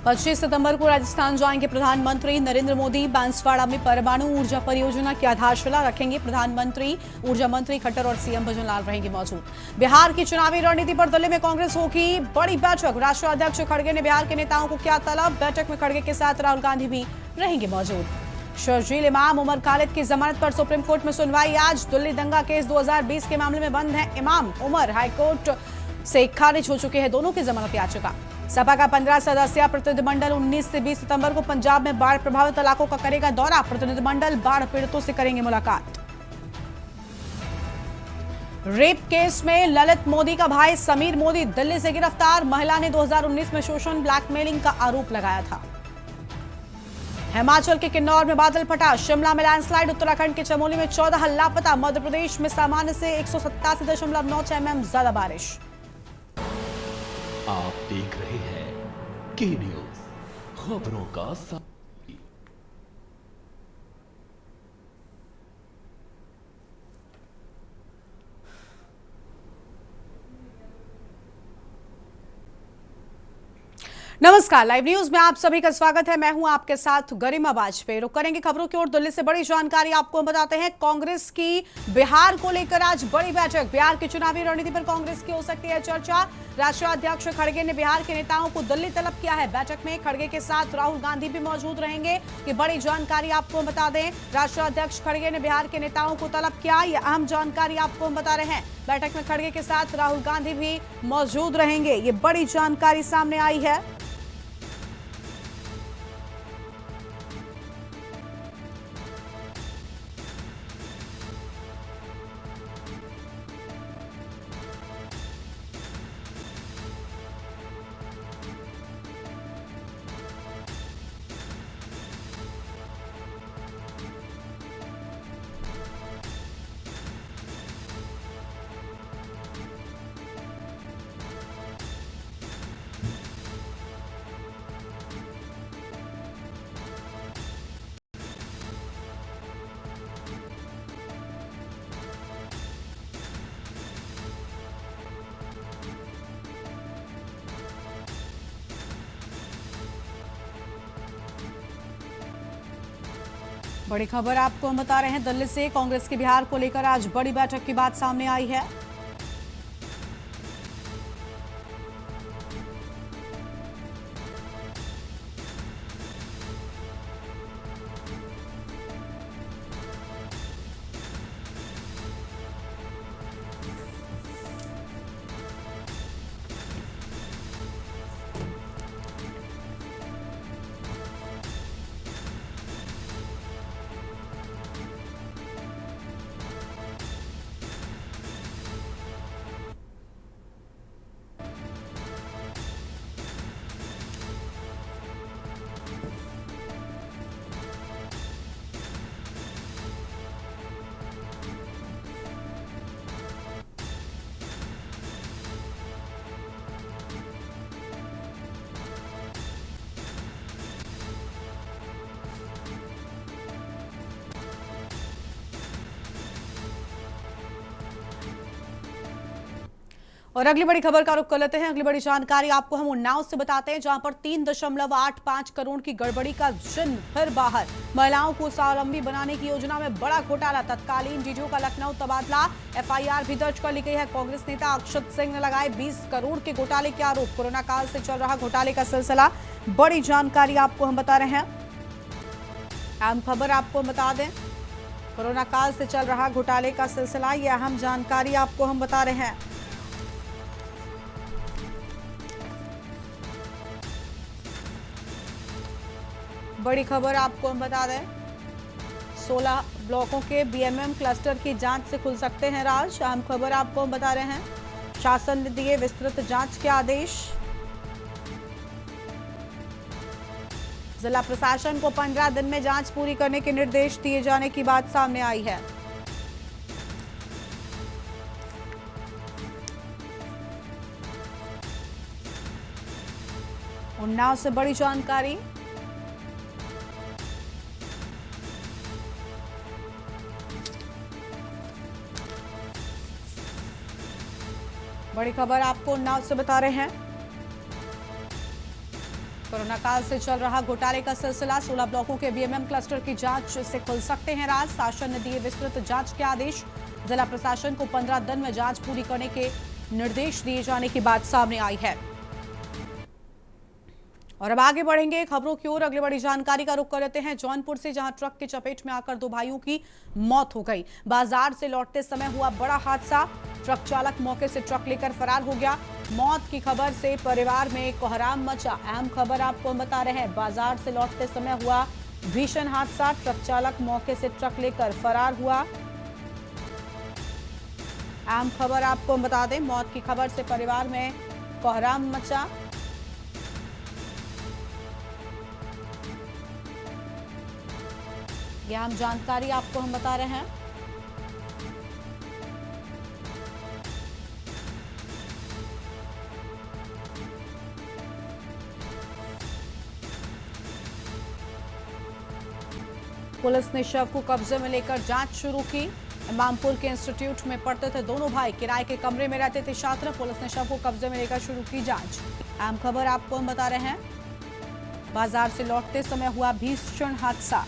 25 सितंबर को राजस्थान जाएंगे प्रधानमंत्री नरेंद्र मोदी। बांसवाड़ा में परमाणु ऊर्जा परियोजना की आधारशिला रखेंगे प्रधानमंत्री। ऊर्जा मंत्री खट्टर और सीएम भजनलाल रहेंगे मौजूद। बिहार की चुनावी रणनीति पर दिल्ली में कांग्रेस होगी बड़ी बैठक। राष्ट्रीय अध्यक्ष खड़गे ने बिहार के नेताओं को किया तलब। बैठक में खड़गे के साथ राहुल गांधी भी रहेंगे मौजूद। शर्जील इमाम उमर खालिद की जमानत पर सुप्रीम कोर्ट में सुनवाई आज। दिल्ली दंगा केस 2020 के मामले में बंद है इमाम उमर। हाईकोर्ट से खारिज हो चुके हैं दोनों की जमानत याचिका। सपा का 15 सदस्यीय प्रतिनिधिमंडल 19 से 20 सितंबर को पंजाब में बाढ़ प्रभावित इलाकों का करेगा दौरा। प्रतिनिधिमंडल बाढ़ पीड़ितों से करेंगे मुलाकात। रेप केस में ललित मोदी का भाई समीर मोदी दिल्ली से गिरफ्तार। महिला ने 2019 में शोषण ब्लैकमेलिंग का आरोप लगाया था। हिमाचल के किन्नौर में बादल फटा। शिमला में लैंडस्लाइड। उत्तराखंड के चमोली में 14 लापता। मध्य प्रदेश में सामान्य से 187.9 mm ज्यादा बारिश। आप देख रहे हैं के न्यूज खबरों का नमस्कार, लाइव न्यूज में आप सभी का स्वागत है। मैं हूं आपके साथ गरिमा वाजपेयी। रुक करेंगे खबरों की ओर। दिल्ली से बड़ी जानकारी आपको हम बताते हैं। कांग्रेस की बिहार को लेकर आज बड़ी बैठक। बिहार की चुनावी रणनीति पर कांग्रेस की हो सकती है चर्चा। राष्ट्रीय अध्यक्ष खड़गे ने बिहार के नेताओं को दिल्ली तलब किया है। बैठक में खड़गे के साथ राहुल गांधी भी मौजूद रहेंगे। ये बड़ी जानकारी आपको हम बता दें। राष्ट्रीय अध्यक्ष खड़गे ने बिहार के नेताओं को तलब किया। ये अहम जानकारी आपको हम बता रहे हैं। बैठक में खड़गे के साथ राहुल गांधी भी मौजूद रहेंगे। ये बड़ी जानकारी सामने आई है। बड़ी खबर आपको हम बता रहे हैं। दिल्ली से कांग्रेस के बिहार को लेकर आज बड़ी बैठक की बात सामने आई है। और अगली बड़ी खबर का रुख कर लेते हैं। अगली बड़ी जानकारी आपको हम उन्नाव से बताते हैं, जहां पर 3.85 करोड़ की गड़बड़ी का जिन फिर बाहर। महिलाओं को स्वावलंबी बनाने की योजना में बड़ा घोटाला। तत्कालीन डीजीओ का लखनऊ तबादला। एफआईआर भी दर्ज कर ली गई है। कांग्रेस नेता अक्षत सिंह ने लगाए 20 करोड़ के घोटाले के आरोप। कोरोना काल से चल रहा घोटाले का सिलसिला। बड़ी जानकारी आपको हम बता रहे हैं। अहम खबर आपको बता दें, कोरोना काल से चल रहा घोटाले का सिलसिला। यह अहम जानकारी आपको हम बता रहे हैं। बड़ी खबर आपको हम बता दें, 16 ब्लॉकों के बीएमएम क्लस्टर की जांच से खुल सकते हैं राज। अहम खबर आपको हम बता रहे हैं। शासन ने दिए विस्तृत जांच के आदेश। जिला प्रशासन को 15 दिन में जांच पूरी करने के निर्देश दिए जाने की बात सामने आई है। उन्नाव से बड़ी जानकारी। बड़ी खबर आपको उन्नाव से बता रहे हैं। कोरोना काल से चल रहा घोटाले का सिलसिला, 16 ब्लॉकों के बीएमएम क्लस्टर की जांच से खुल सकते हैं राज। शासन ने दिए विस्तृत जांच के आदेश। जिला प्रशासन को 15 दिन में जांच पूरी करने के निर्देश दिए जाने की बात सामने आई है। और अब आगे बढ़ेंगे खबरों की ओर। अगली बड़ी जानकारी का रुख कर लेते हैं जौनपुर से, जहां ट्रक की चपेट में आकर 2 भाइयों की मौत हो गई। बाजार से लौटते समय हुआ बड़ा हादसा। ट्रक चालक मौके से ट्रक लेकर फरार हो गया। मौत की खबर से परिवार में कोहराम मचा। अहम खबर आपको बता रहे हैं, बाजार से लौटते समय हुआ भीषण हादसा। ट्रक चालक मौके से ट्रक लेकर फरार हुआ। अहम खबर आपको बता दें, मौत की खबर से परिवार में कोहराम मचा। यह हम जानकारी आपको हम बता रहे हैं। पुलिस ने शव को कब्जे में लेकर जांच शुरू की। इमामपुर के इंस्टीट्यूट में पढ़ते थे दोनों भाई, किराए के कमरे में रहते थे छात्र। पुलिस ने शव को कब्जे में लेकर शुरू की जांच। अहम खबर आपको हम बता रहे हैं, बाजार से लौटते समय हुआ भीषण हादसा।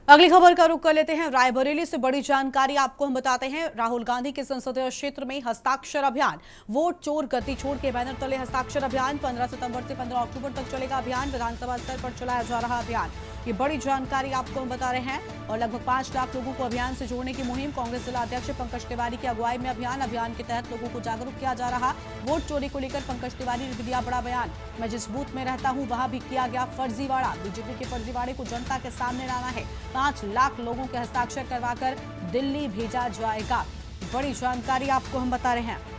अगली खबर का रुख कर लेते हैं रायबरेली से। बड़ी जानकारी आपको हम बताते हैं, राहुल गांधी के संसदीय क्षेत्र में हस्ताक्षर अभियान। वोट चोर गति छोड़ के बैनर तले हस्ताक्षर अभियान। 15 सितंबर से 15 अक्टूबर तक चलेगा अभियान। विधानसभा स्तर पर चलाया जा रहा अभियान, ये बड़ी जानकारी आपको हम बता रहे हैं। और लगभग 5 लाख लोगों को अभियान से जोड़ने की मुहिम। कांग्रेस जिला अध्यक्ष पंकज तिवारी की अगुवाई में अभियान के तहत लोगों को जागरूक किया जा रहा। वोट चोरी को लेकर पंकज तिवारी ने दिया बड़ा बयान। मैं जिस बूथ में रहता हूं वहां भी किया गया फर्जीवाड़ा। बीजेपी के फर्जीवाड़े को जनता के सामने लाना है। 5 लाख लोगों के हस्ताक्षर करवाकर दिल्ली भेजा जाएगा। बड़ी जानकारी आपको हम बता रहे हैं।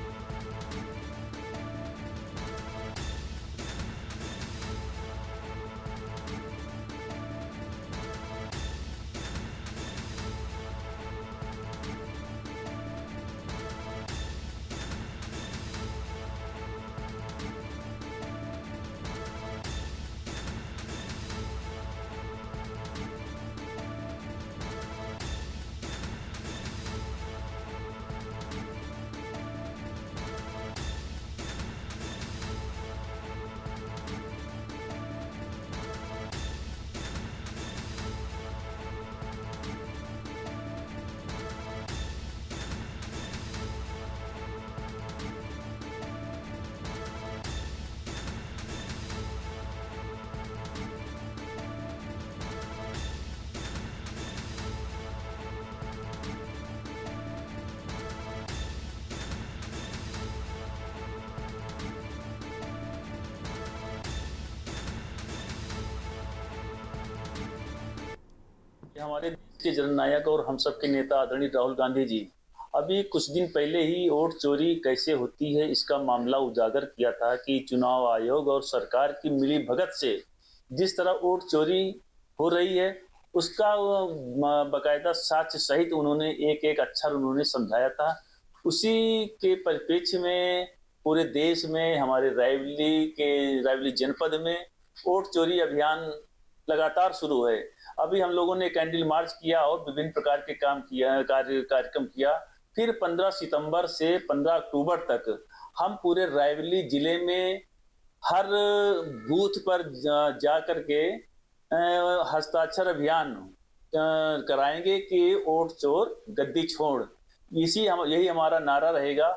हमारे देश के जननायक और हम सबके नेता आदरणीय राहुल गांधी जी अभी कुछ दिन पहले ही वोट चोरी कैसे होती है इसका मामला उजागर किया था कि चुनाव आयोग और सरकार की मिलीभगत से जिस तरह वोट चोरी हो रही है उसका बकायदा साक्ष्य सहित उन्होंने एक एक अक्षर उन्होंने समझाया था। उसी के परिप्रेक्ष्य में पूरे देश में हमारे रायबरेली जनपद में वोट चोरी अभियान लगातार शुरू है। अभी हम लोगों ने कैंडल मार्च किया और विभिन्न प्रकार के कार्यक्रम किया। फिर 15 सितंबर से 15 अक्टूबर तक हम पूरे रायबरेली जिले में हर बूथ पर जा करके हस्ताक्षर अभियान कराएंगे कि वोट चोर गद्दी छोड़। यही हमारा नारा रहेगा।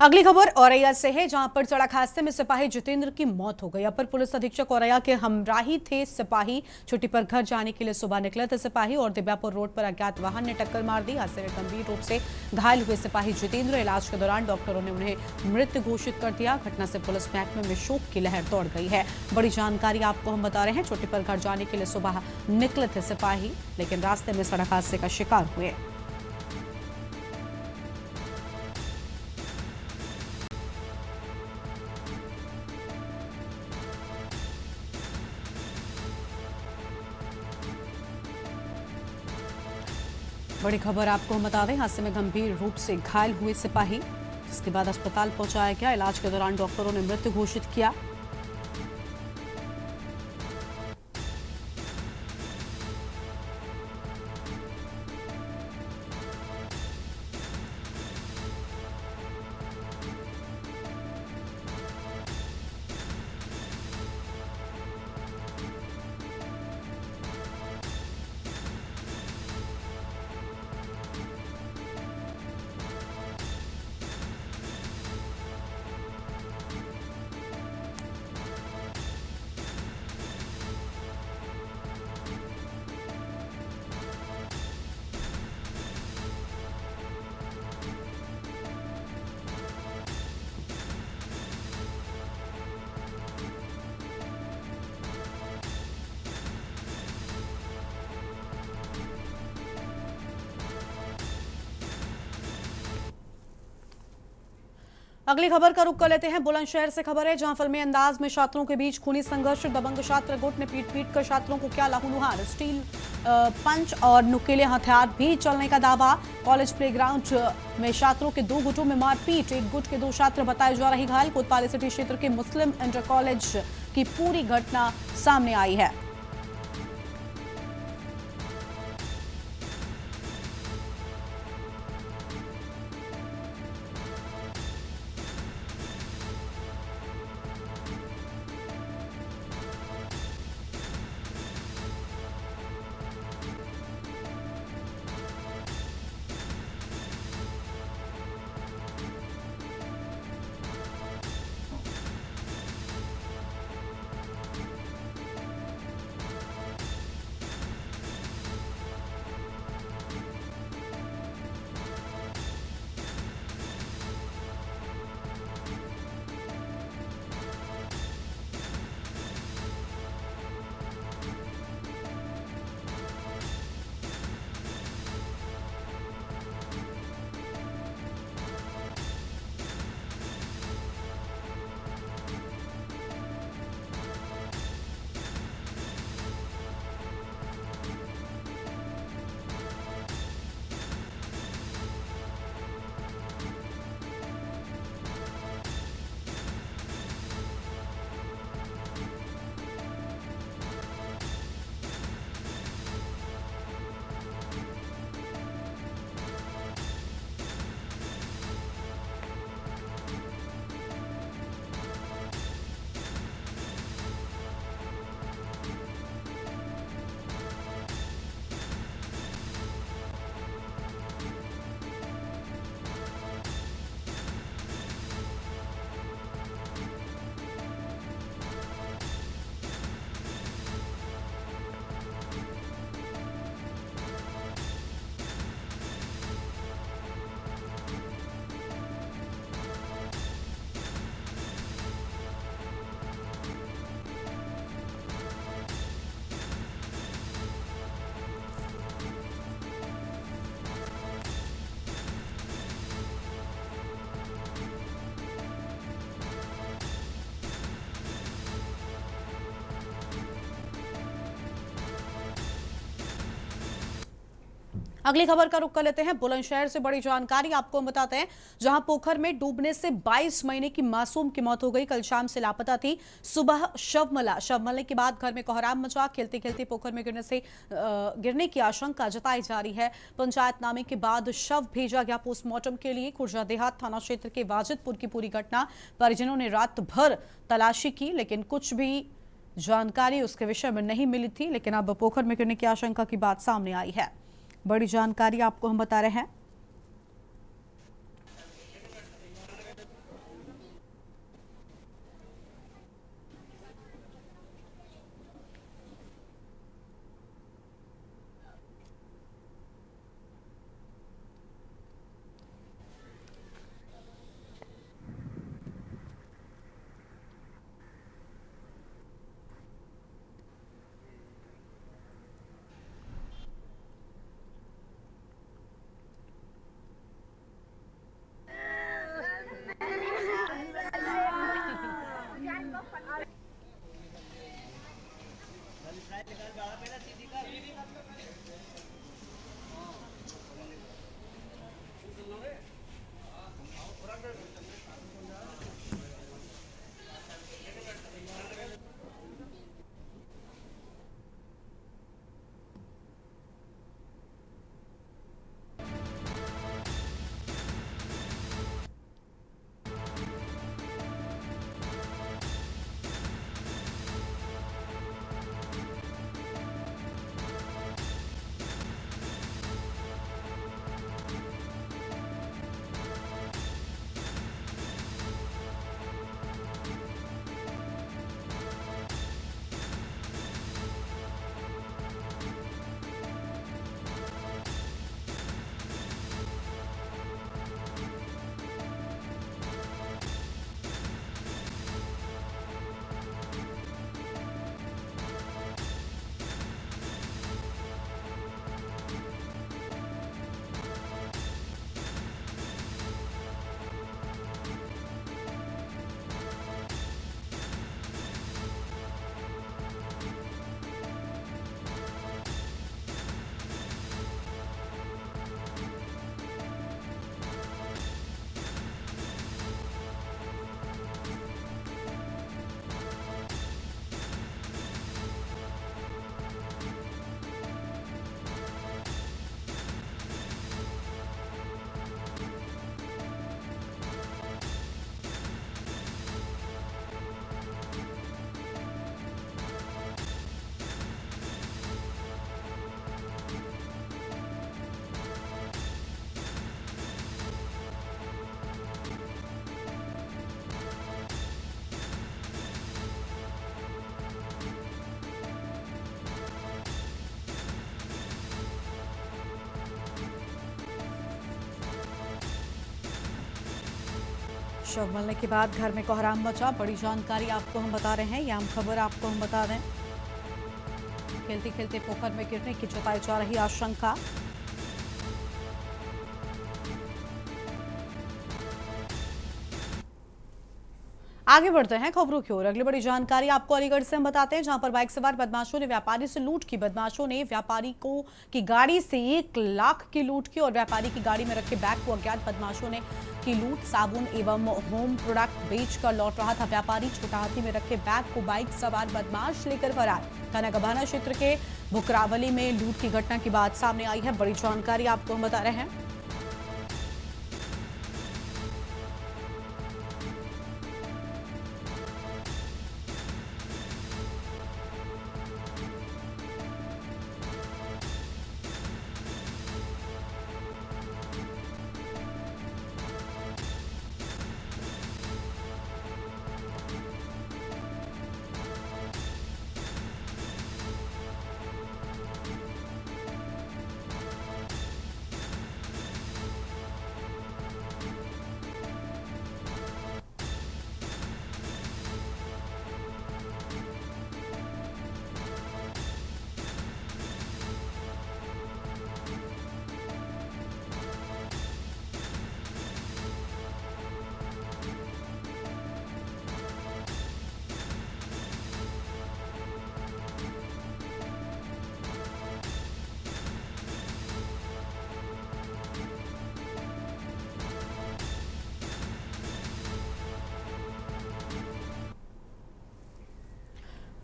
अगली खबर औरैया से है, जहां पर सड़क हादसे में सिपाही जितेंद्र की मौत हो गई। अपर पुलिस अधीक्षक औरैया के हमराही थे सिपाही। छुट्टी पर घर जाने के लिए सुबह निकले थे सिपाही और दिव्यापुर रोड पर अज्ञात वाहन ने टक्कर मार दी। हादसे में गंभीर रूप से घायल हुए सिपाही जितेंद्र, इलाज के दौरान डॉक्टरों ने उन्हें मृत घोषित कर दिया। घटना से पुलिस महकमे में शोक की लहर दौड़ गई है। बड़ी जानकारी आपको हम बता रहे हैं। छुट्टी पर घर जाने के लिए सुबह निकले थे सिपाही, लेकिन रास्ते में सड़क हादसे का शिकार हुए। बड़ी खबर आपको हम बता दें, हादसे में गंभीर रूप से घायल हुए सिपाही, जिसके बाद अस्पताल पहुंचाया गया। इलाज के दौरान डॉक्टरों ने मृत घोषित किया। अगली खबर का रुख कर लेते हैं बुलंदशहर से। खबर है जहां फिल्मी अंदाज में छात्रों के बीच खूनी संघर्ष। दबंग छात्र गुट ने पीट कर छात्रों को किया लहूलुहान। स्टील पंच और नुकीले हथियार भी चलने का दावा। कॉलेज प्लेग्राउंड में छात्रों के 2 गुटों में मारपीट। एक गुट के 2 छात्र बताए जा रहे घायल। कोतवाली सिटी क्षेत्र के मुस्लिम इंटर कॉलेज की पूरी घटना सामने आई है। अगली खबर का रुख कर लेते हैं बुलंदशहर से। बड़ी जानकारी आपको हम बताते हैं, जहां पोखर में डूबने से 22 महीने की मासूम की मौत हो गई। कल शाम से लापता थी। सुबह शव मिलने के बाद घर में कोहराम मचा। खेलते खेलते पोखर में गिरने की आशंका जताई जा रही है। पंचायतनामे के बाद शव भेजा गया पोस्टमार्टम के लिए। खुर्जा देहात थाना क्षेत्र के वाजिदपुर की पूरी घटना परिजनों ने रात भर तलाशी की, लेकिन कुछ भी जानकारी उसके विषय में नहीं मिली थी। लेकिन अब पोखर में गिरने की आशंका की बात सामने आई है। बड़ी जानकारी आपको हम बता रहे हैं। शव मिलने के बाद घर में कोहराम मचा। बड़ी जानकारी आपको हम बता रहे हैं, यह खबर आपको हम बता दें। खेलते खेलते पोखर में गिरने की जताई जा रही आशंका। आगे बढ़ते हैं खबरों की ओर। अगली बड़ी जानकारी आपको अलीगढ़ से हम बताते हैं, जहां पर बाइक सवार बदमाशों ने व्यापारी से लूट की। बदमाशों ने व्यापारी की गाड़ी से 1 लाख की लूट की और व्यापारी की गाड़ी में रखे बैग को अज्ञात बदमाशों ने की लूट। साबुन एवं होम प्रोडक्ट बेचकर लौट रहा था व्यापारी। छोटा हाथी में रखे बैग को बाइक सवार बदमाश लेकर फरार। थाना गभाना क्षेत्र के भुकरावली में लूट की घटना की बात सामने आई है। बड़ी जानकारी आपको हम बता रहे हैं।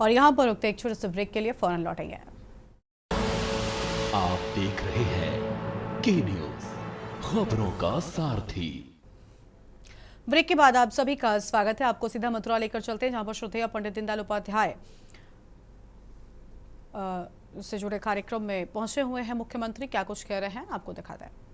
और यहाँ पर रुकते एक छोटे से ब्रेक के लिए फौरन लौटेंगे। आप देख रहे हैं के न्यूज, खबरों का सारथी। ब्रेक के बाद आप सभी का स्वागत है। आपको सीधा मथुरा लेकर चलते हैं, जहां पर श्रोतेय पंडित दीनदयाल उपाध्याय से जुड़े कार्यक्रम में पहुंचे हुए हैं। मुख्यमंत्री क्या कुछ कह रहे हैं, आपको दिखाते हैं।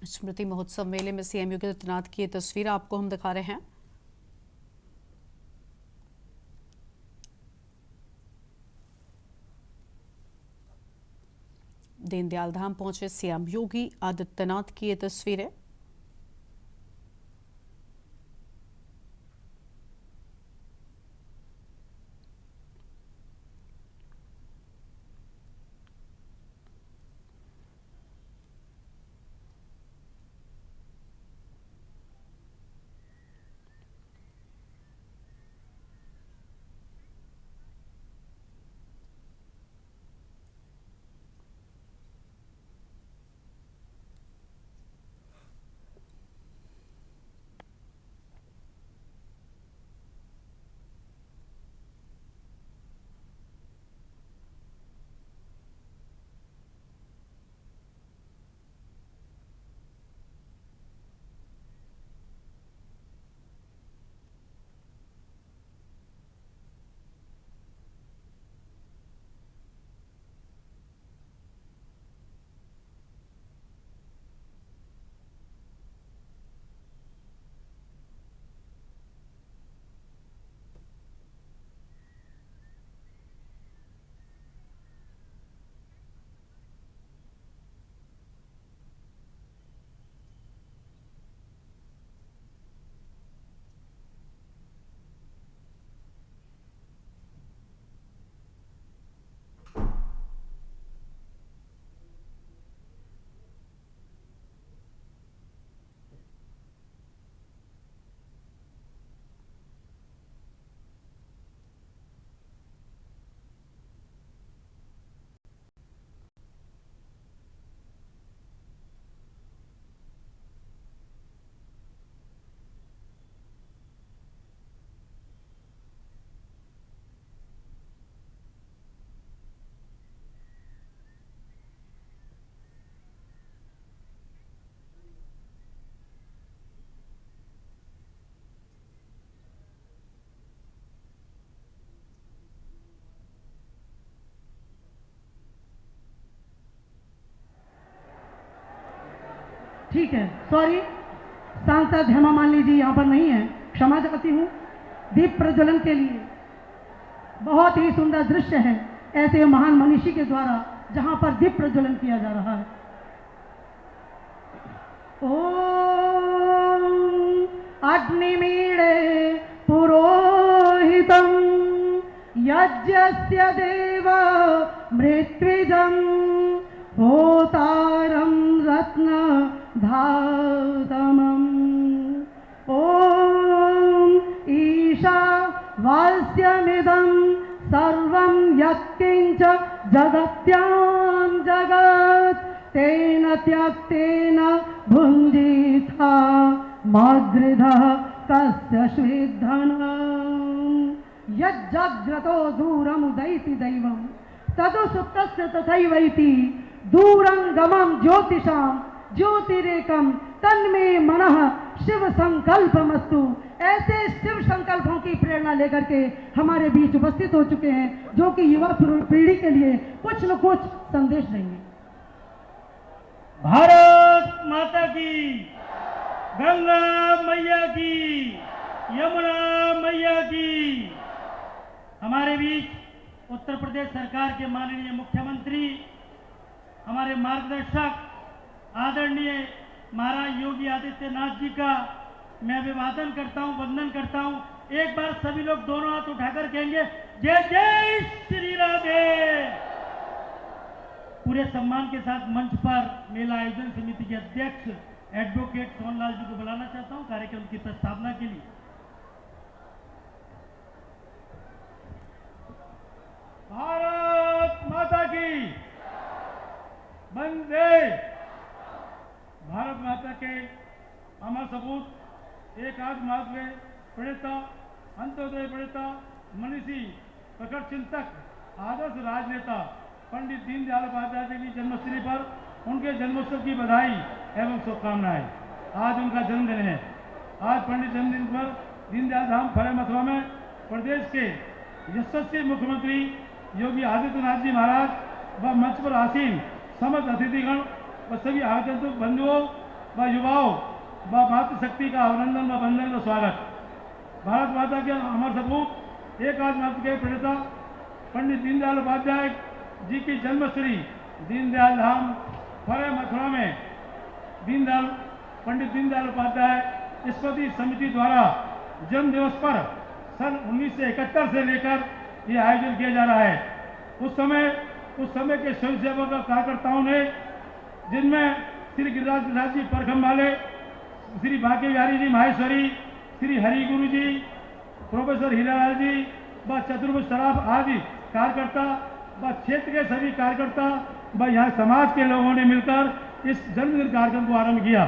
स्मृति महोत्सव मेले में सीएमयू के तैनात की तस्वीर आपको हम दिखा रहे हैं। दीनदयाल धाम पहुंचे सीएम योगी आदित्यनाथ की ये तस्वीरें। ठीक है, सॉरी, सांसद हेमा मालिनी जी यहाँ पर नहीं है, क्षमा चाहती हूँ। दीप प्रज्वलन के लिए बहुत ही सुंदर दृश्य है ऐसे महान मनीषी के द्वारा जहाँ पर दीप प्रज्वलन किया जा रहा है। ओम अग्निमीळे पुरोहितं यज्ञस्य देव मृत्विजं होतारं रत्नधातमम् ॐ ईशावास्यमिदं सर्वं यत्किञ्च जगत्यां जगत् तेन त्यक्तेन भुञ्जीथा माद्रिधः तस्य स्वेद्धनम् यज्जग्रतो दूरमुदैति दैवं तदु सुप्तस्य तथैवैति दूरं गमं ज्योतिषां ज्योतिरेकं तन्मे मनः शिव संकल्पमस्तु। ऐसे शिव संकल्पों की प्रेरणा लेकर के हमारे बीच उपस्थित हो चुके हैं जो कि युवा पीढ़ी के लिए कुछ न कुछ संदेश देंगे। भारत माता की, गंगा मैया की, यमुना मैया की। हमारे बीच उत्तर प्रदेश सरकार के माननीय मुख्यमंत्री, हमारे मार्गदर्शक आदरणीय महाराज योगी आदित्यनाथ जी का मैं अभिवादन करता हूं, वंदन करता हूं। एक बार सभी लोग दोनों हाथ उठाकर कहेंगे जय जय श्री राधे। पूरे सम्मान के साथ मंच पर मेला आयोजन समिति के अध्यक्ष एडवोकेट सोनलाल जी को बुलाना चाहता हूं कार्यक्रम की प्रस्तावना के लिए। भारत माता की, वंदे। भारत माता के अमर सपूत, एक आज महात्मा प्रणेता, अंत्योदय प्रणेता, मनीषी, प्रखर चिंतक, आदर्श राजनेता पंडित दीनदयाल उपाध्याय जी की जन्मस्थली पर उनके जन्मोत्सव की बधाई एवं शुभकामनाएं। आज उनका जन्मदिन है। आज पंडित जन्मदिन पर दीनदयाल धाम फरे मथुरा में प्रदेश के यशस्वी मुख्यमंत्री योगी आदित्यनाथ जी महाराज व मंच पर आसीन समस्त अतिथिगण व सभी आगंतुक बंधुओं व युवाओं व मातृशक्ति का अभिनंदन व वंदन व स्वागत। भारत माता के अमर सपूत, एक आज माता के प्रणेता पंडित दीनदयाल उपाध्याय जी की जन्मस्थली दीनदयाल धाम फरे मथुरा में पंडित दीनदयाल उपाध्याय स्मृति समिति द्वारा जन्म दिवस पर सन 1971 से लेकर ये आयोजन किया जा रहा है। उस समय के स्वयंसेवक कार्यकर्ताओं ने, जिनमें श्री गिरिराज प्रसाद जी परखम वाले, श्री भाग्य बिहारी जी माहेश्वरी, श्री हरि गुरु जी, प्रोफेसर हीरालाल जी व चतुर्भुज सराफ आदि कार्यकर्ता व क्षेत्र के सभी कार्यकर्ता व यहाँ समाज के लोगों ने मिलकर इस जन्मदिन कार्यक्रम को आरंभ किया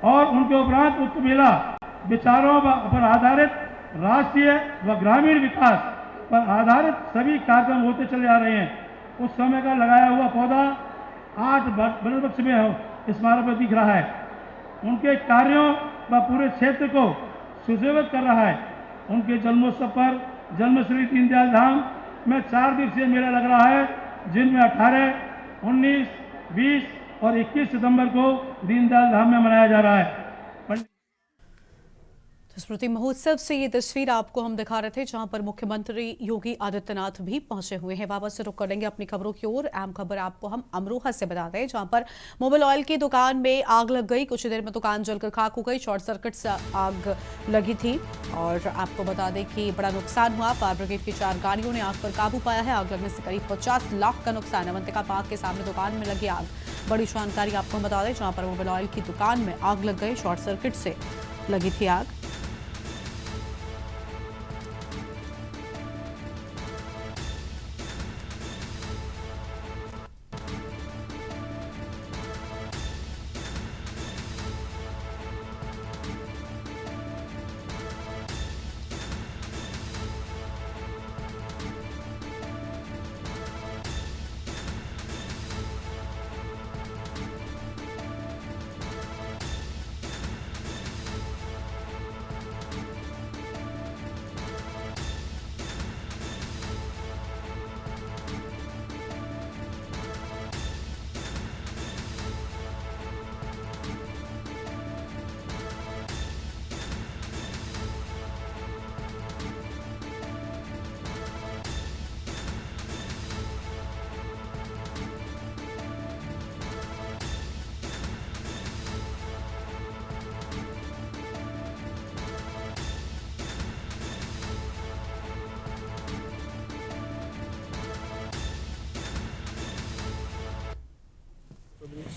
और उनके उपरांत उक्त मेला विचारों पर आधारित राष्ट्रीय व ग्रामीण विकास पर आधारित सभी कार्यक्रम होते चले आ रहे हैं। उस समय का लगाया हुआ पौधा 8 वृक्ष में स्मारक पर दिख रहा है। उनके कार्यों व पूरे क्षेत्र को सुशोभित कर रहा है। उनके जन्मोत्सव पर जन्मश्री दीनदयाल धाम में 4 दिवसीय मेला लग रहा है, जिनमें 18, 19, 20 और 21 सितंबर को दीनदयाल धाम में मनाया जा रहा है। स्मृति महोत्सव से ये तस्वीर आपको हम दिखा रहे थे, जहां पर मुख्यमंत्री योगी आदित्यनाथ भी पहुंचे हुए हैं। वापस से रुक करेंगे अपनी खबरों की ओर। अहम खबर आपको हम अमरोहा से बता दें, जहां पर मोबिल ऑयल की दुकान में आग लग गई। कुछ देर में दुकान जलकर खाक हो गई। शॉर्ट सर्किट से आग लगी थी और आपको बता दें कि बड़ा नुकसान हुआ। फायर ब्रिगेड की 4 गाड़ियों ने आग पर काबू पाया है। आग लगने से करीब 50 लाख का नुकसान। अवंतिका पार्क के सामने दुकान में लगी आग। बड़ी जानकारी आपको हम बता दें, जहां पर मोबिल ऑयल की दुकान में आग लग गई। शॉर्ट सर्किट से लगी थी आग।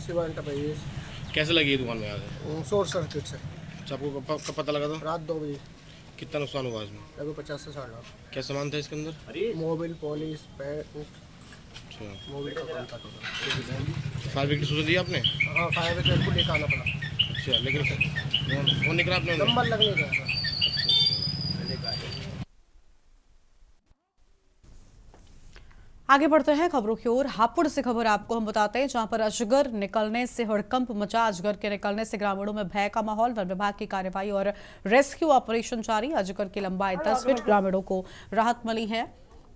शिवा एंटरप्राइजेस। कैसे लगी ये दुकान में आगे? शॉर्ट सर्किट से। अच्छा, आपको कब पता लगा था? रात 2 बजे। कितना नुकसान हुआ इसमें? लगभग 50 से 60 लाख। क्या सामान था इसके अंदर? Mobile, polish, pad. अच्छा, मोबाइल का काम था टोटल। फायर ब्रिगेड सूचना दी आपने? हाँ, फायर ब्रिगेड को लेकर आना पड़ा। अच्छा, लेकिन फोन नहीं करा आपने? नंबर लगने का था। आगे बढ़ते हैं खबरों की ओर। हापुड़ से खबर आपको हम बताते हैं, जहां पर अजगर निकलने से हड़कंप मचा। अजगर के निकलने से ग्रामीणों में भय का माहौल। वन विभाग की कार्रवाई और रेस्क्यू ऑपरेशन जारी। अजगर की लंबाई 10 फीट। ग्रामीणों को राहत मिली है।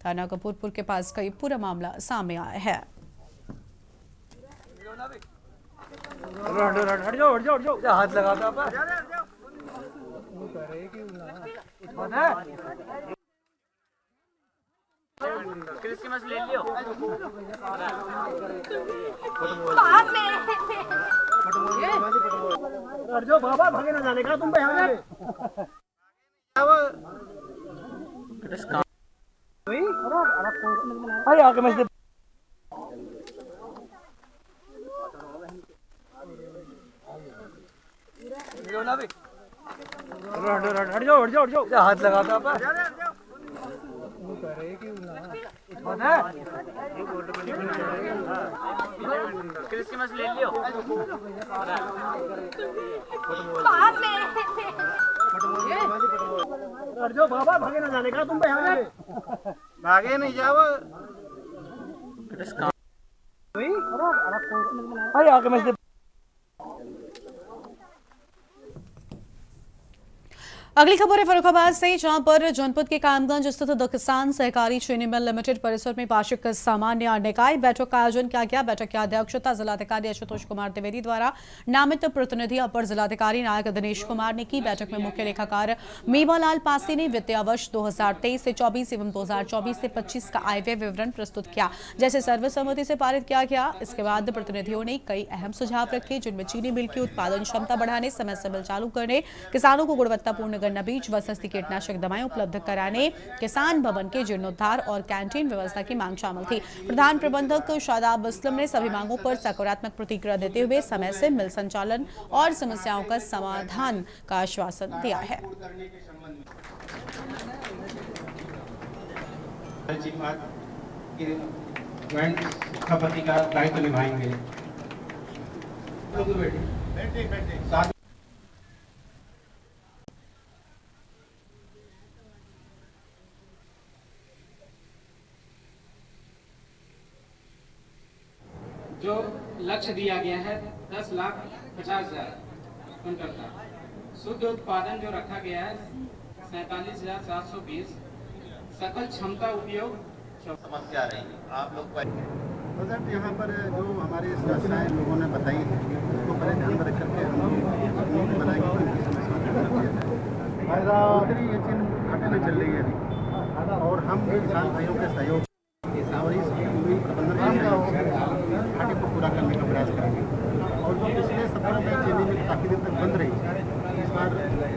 थाना कपूरपुर के पास का ये पूरा मामला सामने आया है। हाथ लगा क्रिसमस ले लियो। जो बाबा भागे ना जाने का तुम पे यहाँ अरे आके मैं हट जाओ हाथ लगाता क्रिसमस ले लियो। जो बाबा भागे ना जाने का तुम पे यहाँ भागे नहीं जाओ। अरे आके मैं अगली खबर है फर्रुखाबाद से, जहां पर जनपद के कामगंज स्थित द किसान सहकारी चीनी मिल लिमिटेड परिसर में वार्षिक सामान्य निकाय बैठक का आयोजन किया गया। बैठक की अध्यक्षता जिलाधिकारी आशुतोष कुमार द्विवेदी द्वारा नामित प्रतिनिधि अपर जिलाधिकारी नायक दिनेश कुमार ने की। बैठक में मुख्य लेखाकार मेवालाल पासी ने वित्तीय वर्ष 2023 से 24 एवं 2024 से 25 का आय व्यय विवरण प्रस्तुत किया, जैसे सर्वसम्मति से पारित किया गया। इसके बाद प्रतिनिधियों ने कई अहम सुझाव रखे, जिनमें चीनी मिल की उत्पादन क्षमता बढ़ाने, समय से मिल चालू करने, किसानों को गुणवत्तापूर्ण गन्ना बीज व सस्ती कीटनाशक दवाएं उपलब्ध कराने, किसान भवन के जीर्णोद्धार और कैंटीन व्यवस्था की मांग शामिल थी। प्रधान प्रबंधक शादाब असलम ने सभी मांगों पर सकारात्मक प्रतिक्रिया देते हुए समय से मिल संचालन और समस्याओं का समाधान का आश्वासन दिया है। सभापति का दायित्व निभाएंगे। जो लक्ष्य दिया गया है 10,50,000 क्विंटल का, शुद्ध उत्पादन जो रखा गया है 47,720, सकल क्षमता उपयोग समस्या रही आप लोग बजट यहाँ पर जो हमारी समस्याएं लोगों ने बताई हैं उसको बड़े ध्यान में रख करके हम लोग बनाएंगे कि उनकी समस्या को किया जाए। उत्तरी ये चीन घाटे में चल रही है अभी, और हम किसान भाइयों के सहयोग और इस प्रबंधन के घाटे को पूरा करने का प्रयास करेंगे। और जो पिछले सत्रों में चीनी मिल काफ़ी दिन तक बंद रही, इस बार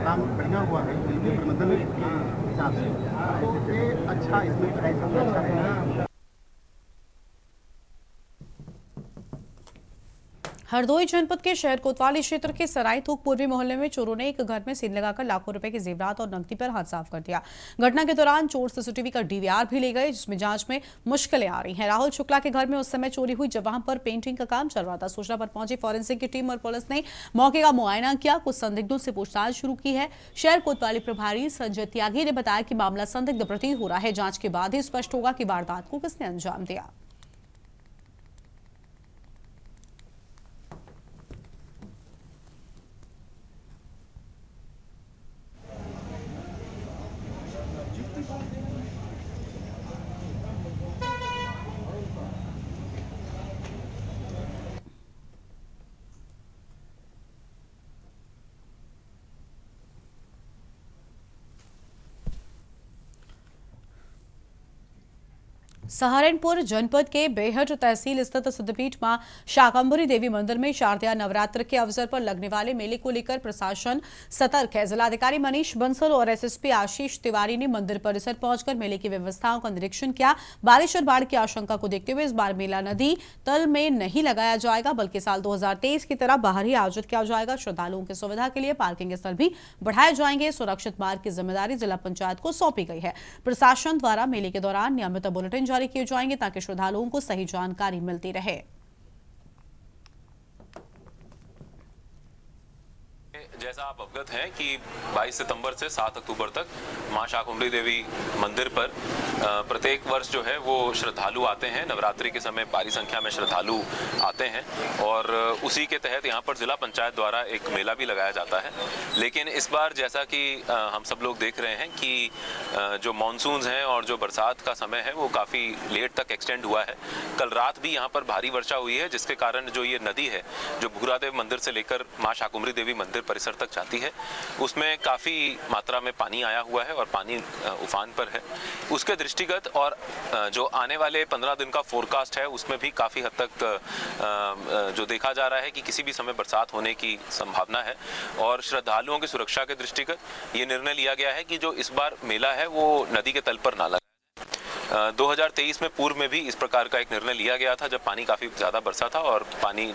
काम बढ़िया हुआ है बिजली प्रबंधन के हिसाब से, तो ये अच्छा इसमें अच्छा। हरदोई जनपद के शहर कोतवाली क्षेत्र के सराय थोक पूर्वी मोहल्ले में चोरों ने एक घर में सील लगाकर लाखों रुपए के जेवरात और नकदी पर हाथ साफ कर दिया। घटना के दौरान चोर सीसीटीवी का डीवीआर भी ले गए, जिसमें जांच में मुश्किलें आ रही हैं। राहुल शुक्ला के घर में उस समय चोरी हुई जब वहां पर पेंटिंग का काम चल रहा था। सूचना पर पहुंची फॉरेंसिक की टीम और पुलिस ने मौके का मुआयना किया, कुछ संदिग्धों से पूछताछ शुरू की है। शहर कोतवाली प्रभारी संजय त्यागी ने बताया कि मामला संदिग्ध प्रतीत हो रहा है, जांच के बाद ही स्पष्ट होगा कि वारदात को किसने अंजाम दिया। सहारनपुर जनपद के बेहट तहसील स्थित सिद्धपीठ मां शाकंभरी देवी मंदिर में शारदीय नवरात्र के अवसर पर लगने वाले मेले को लेकर प्रशासन सतर्क है। जिलाधिकारी मनीष बंसल और एसएसपी आशीष तिवारी ने मंदिर परिसर पहुंचकर मेले की व्यवस्थाओं का निरीक्षण किया। बारिश और बाढ़ की आशंका को देखते हुए इस बार मेला नदी तल में नहीं लगाया जाएगा, बल्कि साल 2023 की तरह बाहर ही आयोजित किया जाएगा। श्रद्धालुओं की सुविधा के लिए पार्किंग स्थल भी बढ़ाए जाएंगे। सुरक्षित मार्ग की जिम्मेदारी जिला पंचायत को सौंपी गई है। प्रशासन द्वारा मेले के दौरान नियमित बुलेटिन जारी किए जाएंगे ताकि श्रद्धालुओं को सही जानकारी मिलती रहे। जैसा आप अवगत हैं कि 22 सितंबर से 7 अक्टूबर तक मां शाकंभरी देवी मंदिर पर प्रत्येक वर्ष जो है वो श्रद्धालु आते हैं। नवरात्रि के समय भारी संख्या में श्रद्धालु आते हैं और उसी के तहत यहाँ पर जिला पंचायत द्वारा एक मेला भी लगाया जाता है। लेकिन इस बार जैसा कि हम सब लोग देख रहे हैं कि जो मानसून्स हैं और जो बरसात का समय है वो काफ़ी लेट तक एक्सटेंड हुआ है। कल रात भी यहाँ पर भारी वर्षा हुई है, जिसके कारण जो ये नदी है जो भूरादेव मंदिर से लेकर मां शाकंभरी देवी मंदिर परिसर तक जाती है, उसमें काफ़ी मात्रा में पानी आया हुआ है और पानी उफान पर है। उसके दृष्टिगत और जो आने वाले 15 दिन का फोरकास्ट है उसमें भी काफ़ी हद तक जो देखा जा रहा है कि किसी भी समय बरसात होने की संभावना है। और श्रद्धालुओं की सुरक्षा के दृष्टिगत ये निर्णय लिया गया है कि जो इस बार मेला है वो नदी के तल पर ना लगे। 2023 में पूर्व में भी इस प्रकार का एक निर्णय लिया गया था जब पानी काफ़ी ज़्यादा बरसा था और पानी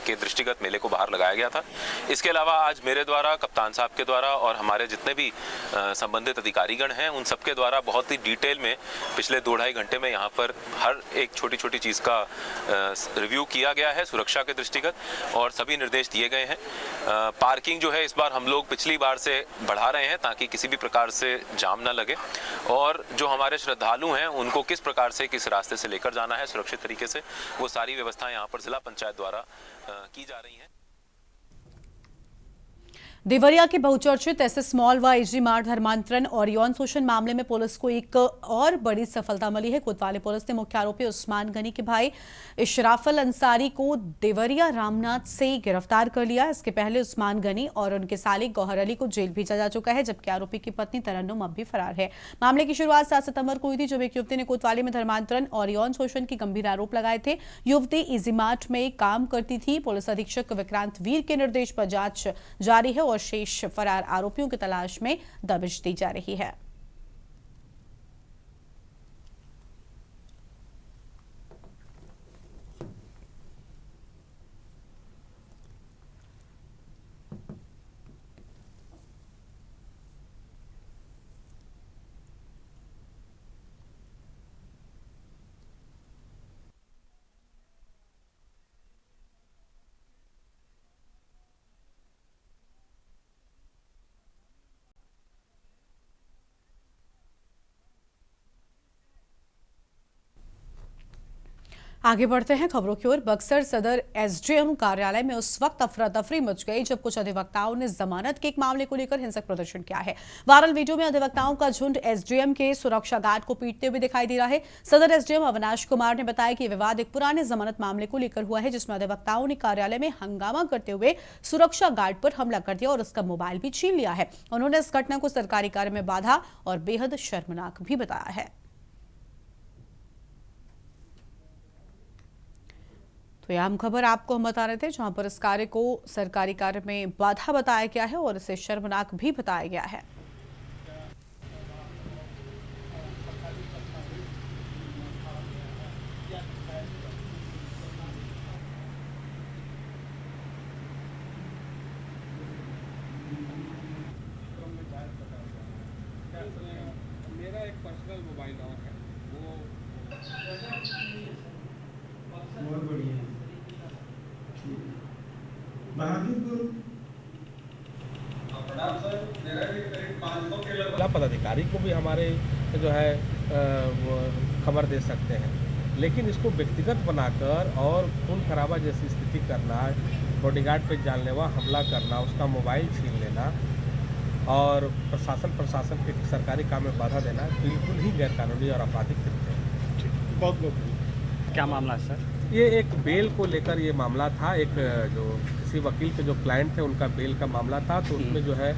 के दृष्टिगत मेले को बाहर लगाया गया था। इसके अलावा आज मेरे द्वारा, कप्तान साहब के द्वारा और हमारे जितने भी संबंधित अधिकारीगण हैं उन सबके द्वारा बहुत ही डिटेल में पिछले 2-2.5 घंटे में यहाँ पर हर एक छोटी छोटी चीज़ का रिव्यू किया गया है सुरक्षा के दृष्टिगत और सभी निर्देश दिए गए हैं। पार्किंग जो है इस बार हम लोग पिछली बार से बढ़ा रहे हैं ताकि किसी भी प्रकार से जाम ना लगे और जो हमारे श्रद्धालु हैं उनको किस प्रकार से किस रास्ते से लेकर जाना है सुरक्षित तरीके से, वो सारी व्यवस्थाएं यहाँ पर जिला पंचायत द्वारा की जा रही हैं। देवरिया के बहुचर्चित एसएस मॉल व एजी मार्ट धर्मांतरण और यौन शोषण मामले में पुलिस को एक और बड़ी सफलता मिली है। कोतवाली पुलिस ने मुख्य आरोपी उस्मान गनी के भाई इशराफल अंसारी को देवरिया रामनाथ से गिरफ्तार कर लिया। इसके पहले उस्मान गनी और उनके सालिक गौहर अली को जेल भेजा जा चुका है, जबकि आरोपी की पत्नी तरन्नुम अब भी फरार है। मामले की शुरुआत 7 सितंबर को हुई थी जब एक युवती ने कोतवाली में धर्मांतरण और यौन शोषण की गंभीर आरोप लगाए थे। युवती इजी मार्ट में काम करती थी। पुलिस अधीक्षक विक्रांत वीर के निर्देश पर जांच जारी है और शेष फरार आरोपियों की तलाश में दबिश दी जा रही है। आगे बढ़ते हैं खबरों की ओर। बक्सर सदर एसडीएम कार्यालय में उस वक्त अफरा तफरी मच गई जब कुछ अधिवक्ताओं ने जमानत के एक मामले को लेकर हिंसक प्रदर्शन किया है। वायरल वीडियो में अधिवक्ताओं का झुंड एसडीएम के सुरक्षा गार्ड को पीटते हुए दिखाई दे रहा है। सदर एसडीएम अविनाश कुमार ने बताया कि विवाद एक पुराने जमानत मामले को लेकर हुआ है, जिसमें अधिवक्ताओं ने कार्यालय में हंगामा करते हुए सुरक्षा गार्ड पर हमला कर दिया और उसका मोबाइल भी छीन लिया है। उन्होंने इस घटना को सरकारी कार्य में बाधा और बेहद शर्मनाक भी बताया है। तो यह अहम खबर आपको हम बता रहे थे, जहां पर इस कार्य को सरकारी कार्य में बाधा बताया गया है और इसे शर्मनाक भी बताया गया है। मेरा एक पर्सनल मोबाइल और है वो बहुत बढ़िया है। बहादुरपुर जिला पदाधिकारी को भी हमारे जो है खबर दे सकते हैं, लेकिन इसको व्यक्तिगत बनाकर और खून खराबा जैसी स्थिति करना, बॉडीगार्ड पे जानलेवा हमला करना, उसका मोबाइल छीन लेना और प्रशासन के सरकारी काम में बाधा देना बिल्कुल ही गैरकानूनी और आपराधिक कृत्य है। बहुत बहुत क्या मामला है सर? ये एक बेल को लेकर ये मामला था। एक जो किसी वकील के जो क्लाइंट थे उनका बेल का मामला था, तो उसमें जो है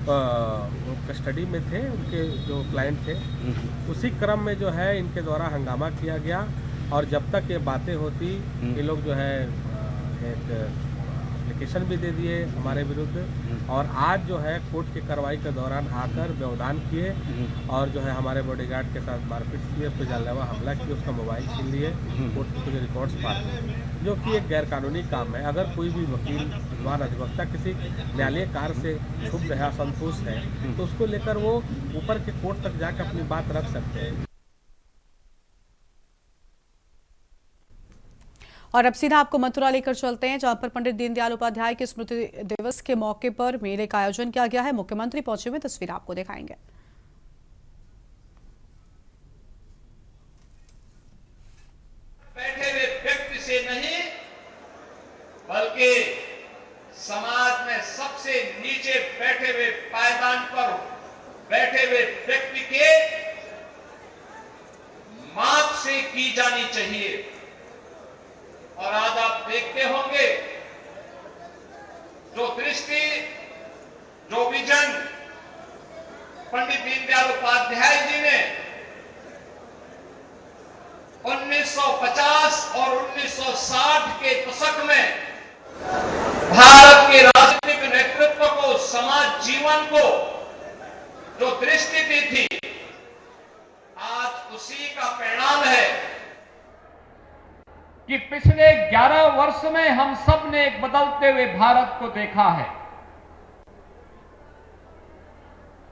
कस्टडी में थे, उनके जो क्लाइंट थे, उसी क्रम में जो है इनके द्वारा हंगामा किया गया। और जब तक ये बातें होती, ये लोग जो है एक एप्लीकेशन भी दे दिए हमारे विरुद्ध, और आज जो है कोर्ट की कार्रवाई के दौरान आकर व्यवधान किए और जो है हमारे बॉडीगार्ड के साथ मारपीट किए, उस पर जानलेवा हमला किया, उसका मोबाइल छीन लिए, कोर्ट के कुछ रिकॉर्ड्स पाते, जो कि एक गैरकानूनी काम है। अगर कोई भी वकील, विद्वान अधिवक्ता किसी न्यायालयीय कार्य से क्षुब्ध है, असंतुष्ट है, तो उसको लेकर वो ऊपर के कोर्ट तक जाकर अपनी बात रख सकते हैं। और अब सीधा आपको मथुरा लेकर चलते हैं, जहां पर पंडित दीनदयाल उपाध्याय के स्मृति दिवस के मौके पर मेले का आयोजन किया गया है। मुख्यमंत्री पहुंचे हुए, तस्वीर आपको दिखाएंगे। बैठे हुए व्यक्ति से नहीं, बल्कि समाज में सबसे नीचे बैठे हुए पायदान पर बैठे हुए व्यक्ति के माप से की जानी चाहिए। और आज आप देखते होंगे, जो दृष्टि, जो विजन पंडित दीनदयाल उपाध्याय जी ने 1950 और 1960 के दशक में भारत के राजनीतिक नेतृत्व को, समाज जीवन को जो दृष्टि दी थी, आज उसी का परिणाम है कि पिछले 11 वर्ष में हम सब ने एक बदलते हुए भारत को देखा है।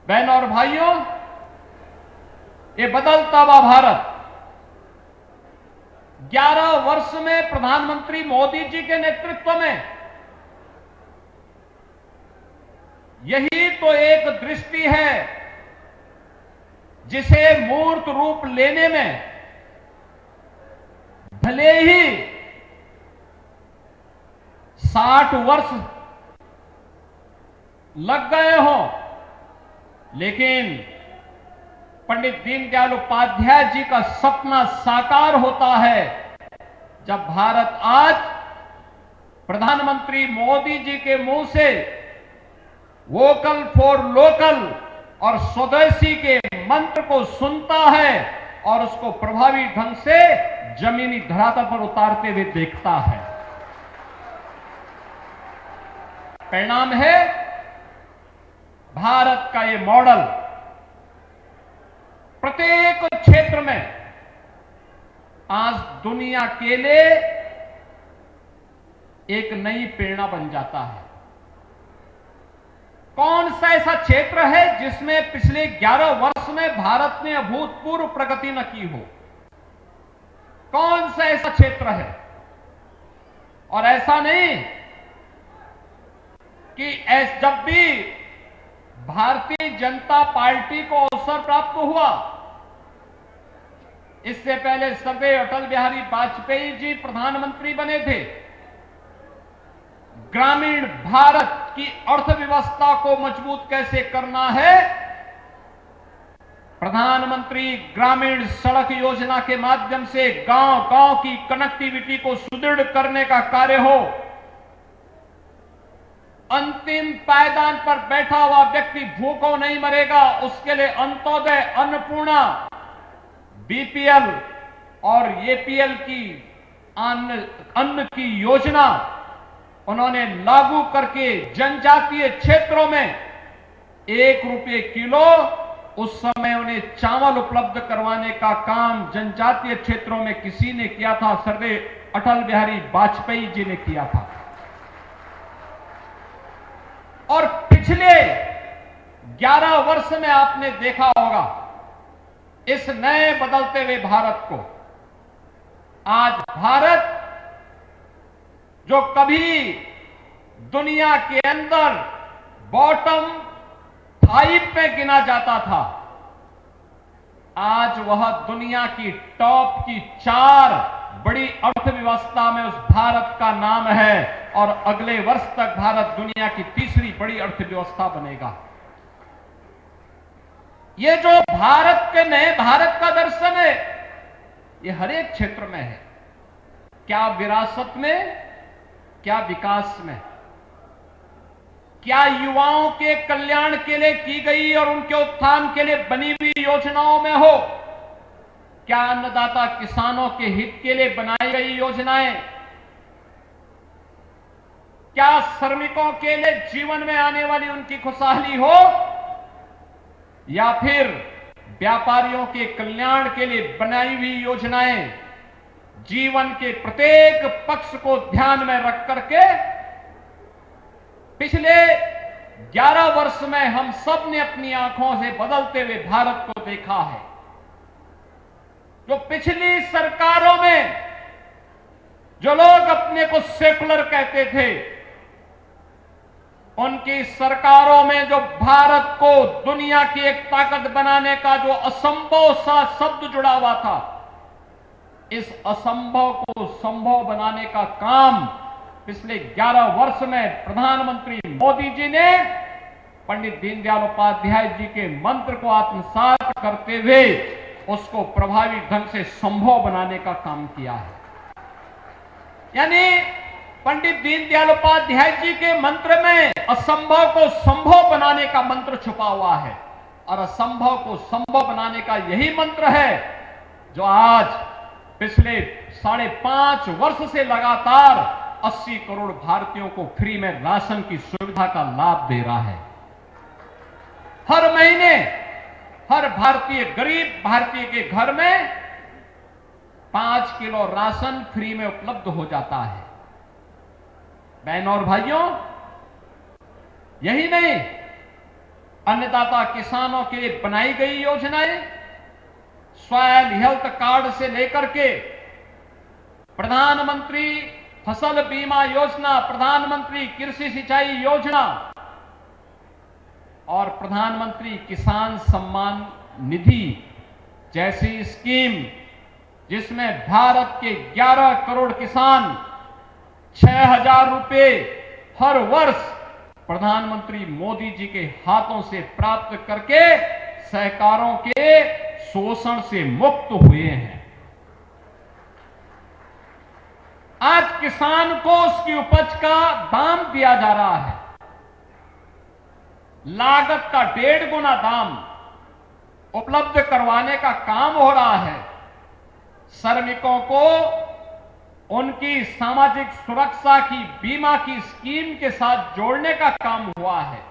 बहनों और भाइयों, ये बदलता हुआ भारत 11 वर्ष में प्रधानमंत्री मोदी जी के नेतृत्व में, यही तो एक दृष्टि है जिसे मूर्त रूप लेने में भले ही 60 वर्ष लग गए हों, लेकिन पंडित दीनदयाल उपाध्याय जी का सपना साकार होता है जब भारत आज प्रधानमंत्री मोदी जी के मुंह से वोकल फॉर लोकल और स्वदेशी के मंत्र को सुनता है और उसको प्रभावी ढंग से जमीनी धरातल पर उतारते हुए देखता है। परिणाम है भारत का ये मॉडल प्रत्येक क्षेत्र में आज दुनिया के लिए एक नई प्रेरणा बन जाता है। कौन सा ऐसा क्षेत्र है जिसमें पिछले 11 वर्ष में भारत ने अभूतपूर्व प्रगति न की हो? कौन सा ऐसा क्षेत्र है? और ऐसा नहीं कि जब भी भारतीय जनता पार्टी को अवसर प्राप्त हुआ, इससे पहले स्वर्गीय अटल बिहारी वाजपेयी जी प्रधानमंत्री बने थे, ग्रामीण भारत की अर्थव्यवस्था को मजबूत कैसे करना है, प्रधानमंत्री ग्रामीण सड़क योजना के माध्यम से गांव-गांव की कनेक्टिविटी को सुदृढ़ करने का कार्य हो, अंतिम पायदान पर बैठा हुआ व्यक्ति भूखों नहीं मरेगा, उसके लिए अंत्योदय, अन्नपूर्णा, बीपीएल और एपीएल की अन्न की योजना उन्होंने लागू करके जनजातीय क्षेत्रों में 1 रुपये किलो उस समय उन्हें चावल उपलब्ध करवाने का काम जनजातीय क्षेत्रों में किसी ने किया था? स्वर्गीय अटल बिहारी वाजपेयी जी ने किया था। और पिछले 11 वर्ष में आपने देखा होगा इस नए बदलते हुए भारत को। आज भारत जो कभी दुनिया के अंदर बॉटम 5 पे गिना जाता था, आज वह दुनिया की टॉप की 4 बड़ी अर्थव्यवस्था में उस भारत का नाम है और अगले वर्ष तक भारत दुनिया की 3री बड़ी अर्थव्यवस्था बनेगा। ये जो भारत के नए भारत का दर्शन है, ये हर एक क्षेत्र में है, क्या विरासत में, क्या विकास में, क्या युवाओं के कल्याण के लिए की गई और उनके उत्थान के लिए बनी हुई योजनाओं में हो, क्या अन्नदाता किसानों के हित के लिए बनाई गई योजनाएं, क्या श्रमिकों के लिए जीवन में आने वाली उनकी खुशहाली हो, या फिर व्यापारियों के कल्याण के लिए बनाई हुई योजनाएं जीवन के प्रत्येक पक्ष को ध्यान में रख करके पिछले 11 वर्ष में हम सब ने अपनी आंखों से बदलते हुए भारत को देखा है। जो पिछली सरकारों में जो लोग अपने को सेकुलर कहते थे, उनकी सरकारों में जो भारत को दुनिया की एक ताकत बनाने का जो असंभव सा शब्द जुड़ा हुआ था, इस असंभव को संभव बनाने का काम पिछले 11 वर्ष में प्रधानमंत्री मोदी जी ने पंडित दीनदयाल उपाध्याय जी के मंत्र को आत्मसात करते हुए उसको प्रभावी ढंग से संभव बनाने का काम किया है। यानी पंडित दीनदयाल उपाध्याय जी के मंत्र में असंभव को संभव बनाने का मंत्र छुपा हुआ है, और असंभव को संभव बनाने का यही मंत्र है जो आज पिछले 5.5 वर्ष से लगातार 80 करोड़ भारतीयों को फ्री में राशन की सुविधा का लाभ दे रहा है। हर महीने हर भारतीय, गरीब भारतीय के घर में 5 किलो राशन फ्री में उपलब्ध हो जाता है। बहनों और भाइयों, यही नहीं, अन्नदाता किसानों के लिए बनाई गई योजनाएं, सॉयल हेल्थ कार्ड से लेकर के प्रधानमंत्री फसल बीमा योजना, प्रधानमंत्री कृषि सिंचाई योजना और प्रधानमंत्री किसान सम्मान निधि जैसी स्कीम, जिसमें भारत के 11 करोड़ किसान 6,000 रुपए हर वर्ष प्रधानमंत्री मोदी जी के हाथों से प्राप्त करके सहकारों के शोषण से मुक्त हुए हैं। आज किसान को उसकी उपज का दाम दिया जा रहा है, लागत का 1.5 गुना दाम उपलब्ध करवाने का काम हो रहा है। श्रमिकों को उनकी सामाजिक सुरक्षा की बीमा की स्कीम के साथ जोड़ने का काम हुआ है।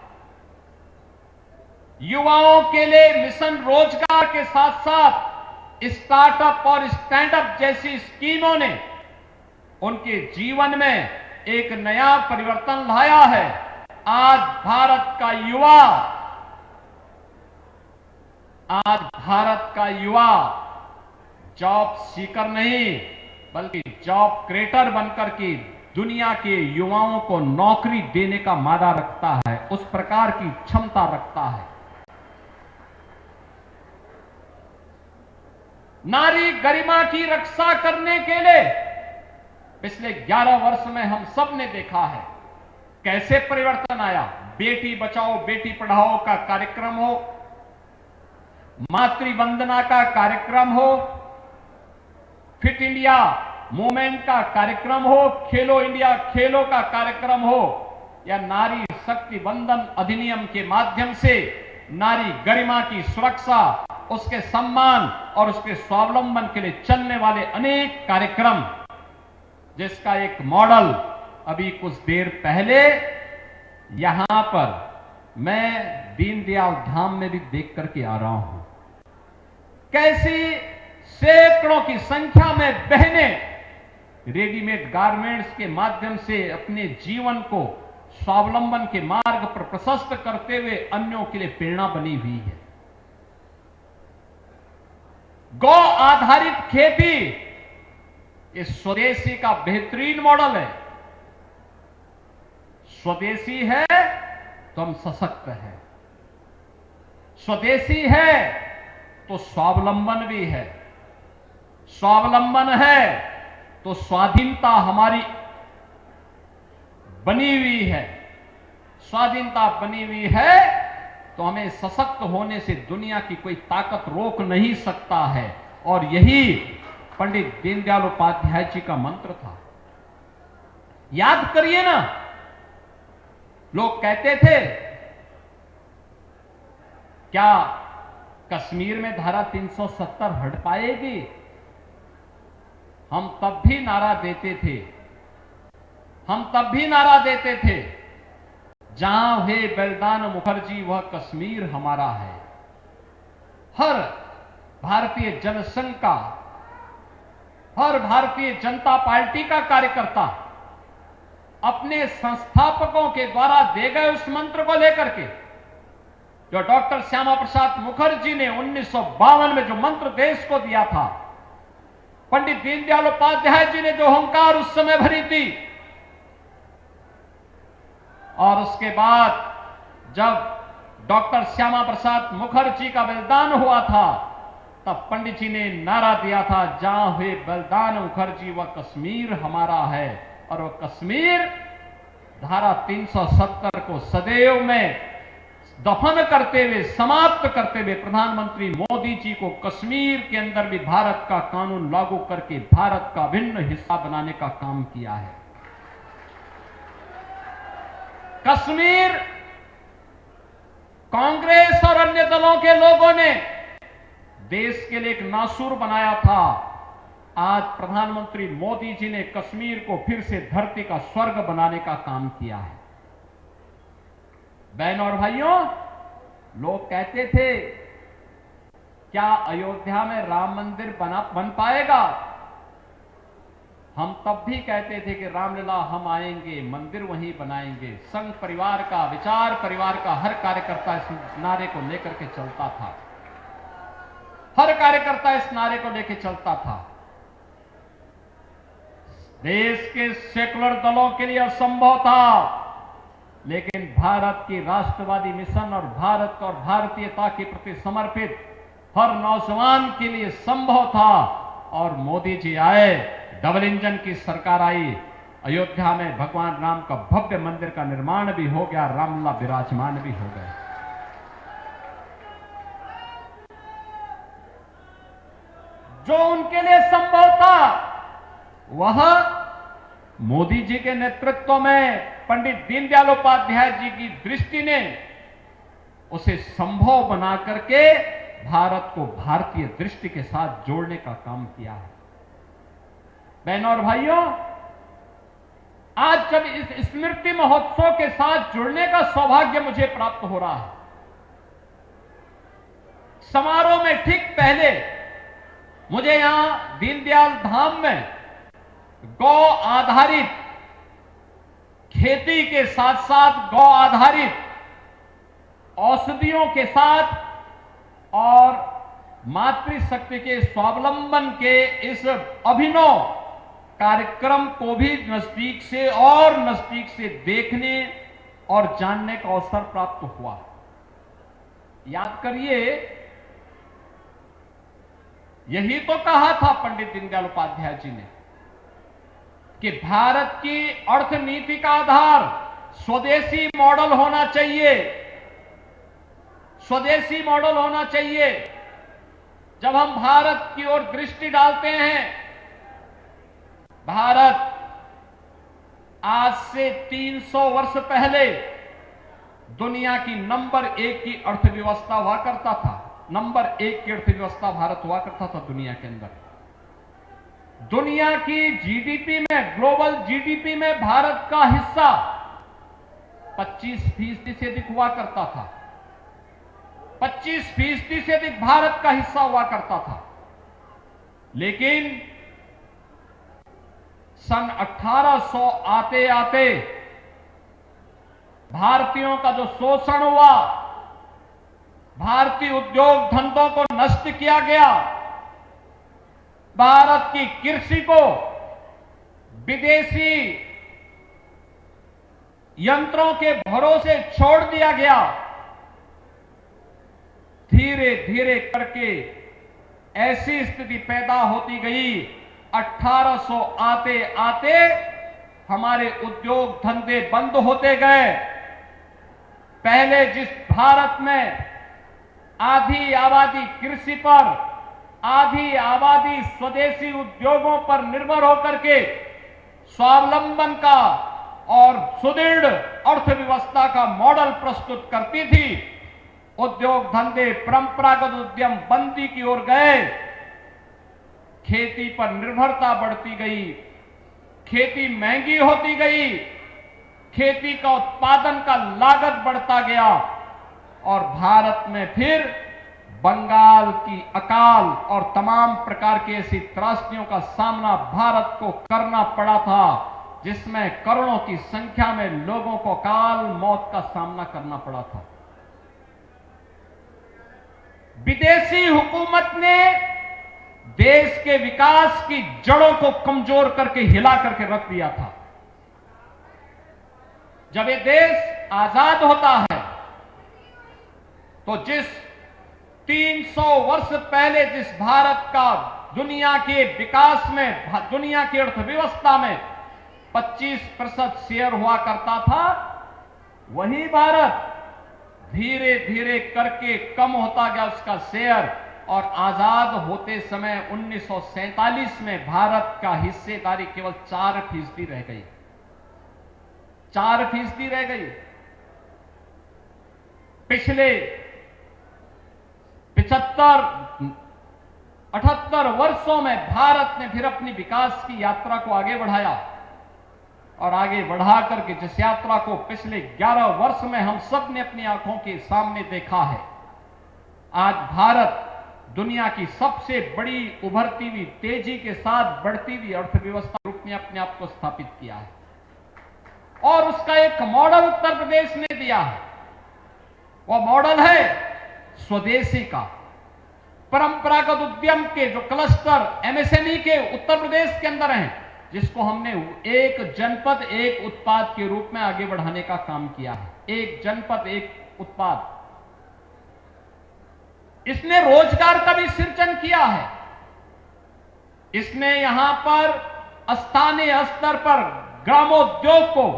युवाओं के लिए मिशन रोजगार के साथ साथ स्टार्टअप और स्टैंडअप जैसी स्कीमों ने उनके जीवन में एक नया परिवर्तन लाया है। आज भारत का युवा जॉब सीकर नहीं बल्कि जॉब क्रिएटर बनकर के दुनिया के युवाओं को नौकरी देने का मादा रखता है, उस प्रकार की क्षमता रखता है। नारी गरिमा की रक्षा करने के लिए पिछले 11 वर्ष में हम सब ने देखा है कैसे परिवर्तन आया। बेटी बचाओ बेटी पढ़ाओ का कार्यक्रम हो, मातृ वंदना का कार्यक्रम हो, फिट इंडिया मूवमेंट का कार्यक्रम हो, खेलो इंडिया खेलो का कार्यक्रम हो, या नारी शक्ति वंदन अधिनियम के माध्यम से नारी गरिमा की सुरक्षा, उसके सम्मान और उसके स्वावलंबन के लिए चलने वाले अनेक कार्यक्रम, जिसका एक मॉडल अभी कुछ देर पहले यहां पर मैं दीनदयाल धाम में भी देख करके आ रहा हूं। कैसी सैकड़ों की संख्या में बहनें रेडीमेड गारमेंट्स के माध्यम से अपने जीवन को स्वावलंबन के मार्ग पर प्रशस्त करते हुए अन्यों के लिए प्रेरणा बनी हुई है। गौ आधारित खेती इस स्वदेशी का बेहतरीन मॉडल है। स्वदेशी है तो हम सशक्त हैं, स्वदेशी है तो स्वावलंबन भी है, स्वावलंबन है तो स्वाधीनता हमारी बनी हुई है, स्वाधीनता बनी हुई है तो हमें सशक्त होने से दुनिया की कोई ताकत रोक नहीं सकता है। और यही पंडित दीनदयाल उपाध्याय जी का मंत्र था। याद करिए ना, लोग कहते थे क्या कश्मीर में धारा 370 हट पाएगी? हम तब भी नारा देते थे, जहां हुए बलिदान मुखर्जी वह कश्मीर हमारा है। हर भारतीय जनसंघ का, हर भारतीय जनता पार्टी का कार्यकर्ता अपने संस्थापकों के द्वारा दे गए उस मंत्र को लेकर के, जो डॉक्टर श्यामा प्रसाद मुखर्जी ने 1952 में जो मंत्र देश को दिया था, पंडित दीनदयाल उपाध्याय जी ने जो हुंकार उस समय भरी थी, और उसके बाद जब डॉक्टर श्यामा प्रसाद मुखर्जी का बलिदान हुआ था, तब पंडित जी ने नारा दिया था, जहां हुए बलिदान मुखर्जी वह कश्मीर हमारा है। और वह कश्मीर धारा 370 को सदैव में दफन करते हुए, समाप्त करते हुए प्रधानमंत्री मोदी जी को कश्मीर के अंदर भी भारत का कानून लागू करके भारत का भिन्न हिस्सा बनाने का काम किया है। कश्मीर कांग्रेस और अन्य दलों के लोगों ने देश के लिए एक नासूर बनाया था। आज प्रधानमंत्री मोदी जी ने कश्मीर को फिर से धरती का स्वर्ग बनाने का काम किया है। बहनों और भाइयों, लोग कहते थे क्या अयोध्या में राम मंदिर बन पाएगा? हम तब भी कहते थे कि रामलीला हम आएंगे, मंदिर वहीं बनाएंगे। संघ परिवार का, विचार परिवार का हर कार्यकर्ता इस नारे को लेकर के चलता था, हर कार्यकर्ता इस नारे को लेकर चलता था। देश के सेकुलर दलों के लिए असंभव था, लेकिन भारत की राष्ट्रवादी मिशन और भारत और भारतीयता के प्रति समर्पित हर नौजवान के लिए संभव था। और मोदी जी आए, डबल इंजन की सरकार आई, अयोध्या में भगवान राम का भव्य मंदिर का निर्माण भी हो गया, रामलला विराजमान भी हो गए। जो उनके लिए संभव था, वह मोदी जी के नेतृत्व में पंडित दीनदयाल उपाध्याय जी की दृष्टि ने उसे संभव बना करके भारत को भारतीय दृष्टि के साथ जोड़ने का काम किया है। बहनों और भाइयों, आज जब इस स्मृति महोत्सव के साथ जुड़ने का सौभाग्य मुझे प्राप्त हो रहा है, समारोह में ठीक पहले मुझे यहां दीनदयाल धाम में गौ आधारित खेती के साथ साथ गौ आधारित औषधियों के साथ और मातृशक्ति के स्वावलंबन के इस अभिनव कार्यक्रम को भी नजदीक से देखने और जानने का अवसर प्राप्त हुआ। याद करिए, यही तो कहा था पंडित दीनदयाल उपाध्याय जी ने कि भारत की अर्थनीति का आधार स्वदेशी मॉडल होना चाहिए, स्वदेशी मॉडल होना चाहिए। जब हम भारत की ओर दृष्टि डालते हैं, भारत आज से 300 वर्ष पहले दुनिया की नंबर 1 की अर्थव्यवस्था हुआ करता था। नंबर 1 की अर्थव्यवस्था भारत हुआ करता था दुनिया के अंदर। दुनिया की जीडीपी में, ग्लोबल जीडीपी में भारत का हिस्सा 25% से अधिक हुआ करता था। 25% से अधिक भारत का हिस्सा हुआ करता था। लेकिन सन 1800 आते आते भारतीयों का जो शोषण हुआ, भारतीय उद्योग धंधों को नष्ट किया गया, भारत की कृषि को विदेशी यंत्रों के भरोसे छोड़ दिया गया। धीरे धीरे करके ऐसी स्थिति पैदा होती गई, 1800 आते आते हमारे उद्योग धंधे बंद होते गए। पहले जिस भारत में आधी आबादी कृषि पर, आधी आबादी स्वदेशी उद्योगों पर निर्भर होकर के स्वावलंबन का और सुदृढ़ अर्थव्यवस्था का मॉडल प्रस्तुत करती थी। उद्योग धंधे, परंपरागत उद्यम बंदी की ओर गए, खेती पर निर्भरता बढ़ती गई, खेती महंगी होती गई, खेती का उत्पादन का लागत बढ़ता गया और भारत में फिर बंगाल की अकाल और तमाम प्रकार की ऐसी त्रासदियों का सामना भारत को करना पड़ा था, जिसमें करोड़ों की संख्या में लोगों को अकाल मौत का सामना करना पड़ा था। विदेशी हुकूमत ने देश के विकास की जड़ों को कमजोर करके हिला करके रख दिया था। जब ये देश आजाद होता है तो जिस 300 वर्ष पहले जिस भारत का दुनिया के विकास में, दुनिया की अर्थव्यवस्था में 25% शेयर हुआ करता था, वही भारत धीरे धीरे करके कम होता गया उसका शेयर और आजाद होते समय 1947 में भारत का हिस्सेदारी केवल 4% रह गई। 4% रह गई। पिछले 75-78 वर्षों में भारत ने फिर अपनी विकास की यात्रा को आगे बढ़ाया और आगे बढ़ा करके जिस यात्रा को पिछले 11 वर्ष में हम सब ने अपनी आंखों के सामने देखा है, आज भारत दुनिया की सबसे बड़ी उभरती हुई, तेजी के साथ बढ़ती हुई अर्थव्यवस्था रूप में अपने आप को स्थापित किया है और उसका एक मॉडल उत्तर प्रदेश ने दिया है। वो मॉडल है स्वदेशी का। परंपरागत उद्यम के जो क्लस्टर एमएसएमई के उत्तर प्रदेश के अंदर हैं, जिसको हमने एक जनपद एक उत्पाद के रूप में आगे बढ़ाने का काम किया है। एक जनपद एक उत्पाद, इसने रोजगार का भी सृजन किया है। इसने यहां पर स्थानीय स्तर पर ग्रामोद्योग को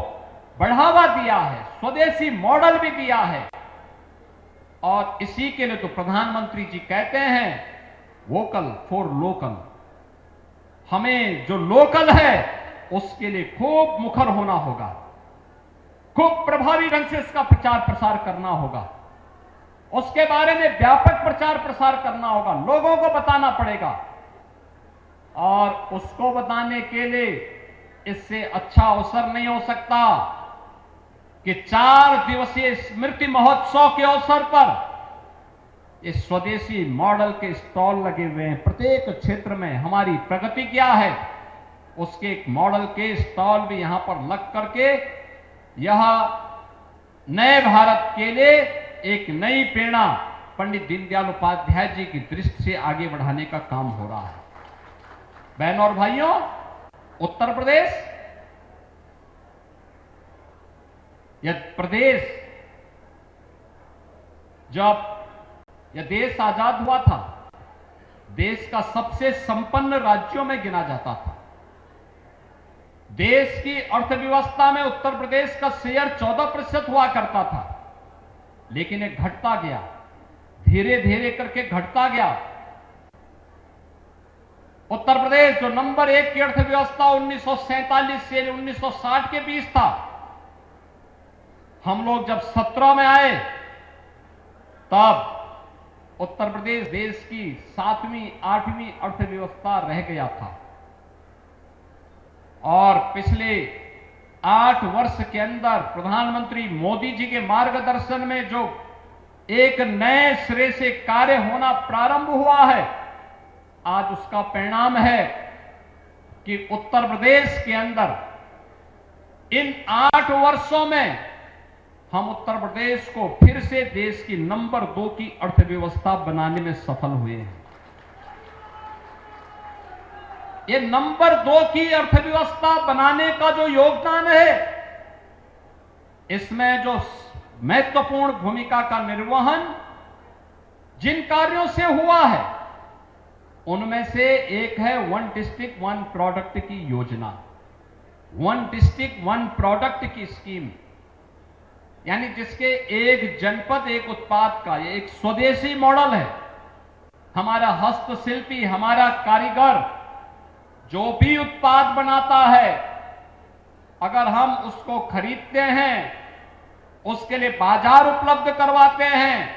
बढ़ावा दिया है, स्वदेशी मॉडल भी दिया है और इसी के लिए तो प्रधानमंत्री जी कहते हैं वोकल फॉर लोकल। हमें जो लोकल है उसके लिए खूब मुखर होना होगा, खूब प्रभावी ढंग से इसका प्रचार प्रसार करना होगा, उसके बारे में व्यापक प्रचार प्रसार करना होगा, लोगों को बताना पड़ेगा और उसको बताने के लिए इससे अच्छा अवसर नहीं हो सकता कि 4 दिवसीय स्मृति महोत्सव के अवसर पर इस स्वदेशी मॉडल के स्टॉल लगे हुए हैं। प्रत्येक क्षेत्र में हमारी प्रगति क्या है उसके एक मॉडल के स्टॉल भी यहां पर लग करके यह नए भारत के लिए एक नई प्रेरणा पंडित दीनदयाल उपाध्याय जी की दृष्टि से आगे बढ़ाने का काम हो रहा है। बहनों और भाइयों, उत्तर प्रदेश यह प्रदेश जब यह देश आजाद हुआ था, देश का सबसे संपन्न राज्यों में गिना जाता था। देश की अर्थव्यवस्था में उत्तर प्रदेश का शेयर 14% हुआ करता था, लेकिन यह घटता गया, धीरे धीरे करके घटता गया। उत्तर प्रदेश जो नंबर 1 की अर्थव्यवस्था 1947 से 1960 के बीच था, हम लोग जब 17 में आए तब उत्तर प्रदेश देश की 7वीं 8वीं अर्थव्यवस्था रह गया था और पिछले 8 वर्ष के अंदर प्रधानमंत्री मोदी जी के मार्गदर्शन में जो एक नए सिरे से कार्य होना प्रारंभ हुआ है, आज उसका परिणाम है कि उत्तर प्रदेश के अंदर इन 8 वर्षों में हम उत्तर प्रदेश को फिर से देश की नंबर 2 की अर्थव्यवस्था बनाने में सफल हुए हैं। ये नंबर 2 की अर्थव्यवस्था बनाने का जो योगदान है, इसमें जो महत्वपूर्ण भूमिका का निर्वहन जिन कार्यों से हुआ है, उनमें से एक है 1 डिस्ट्रिक्ट 1 प्रोडक्ट की योजना, 1 डिस्ट्रिक्ट 1 प्रोडक्ट की स्कीम, यानी जिसके एक जनपद एक उत्पाद का ये एक स्वदेशी मॉडल है। हमारा हस्तशिल्पी, हमारा कारीगर जो भी उत्पाद बनाता है अगर हम उसको खरीदते हैं, उसके लिए बाजार उपलब्ध करवाते हैं,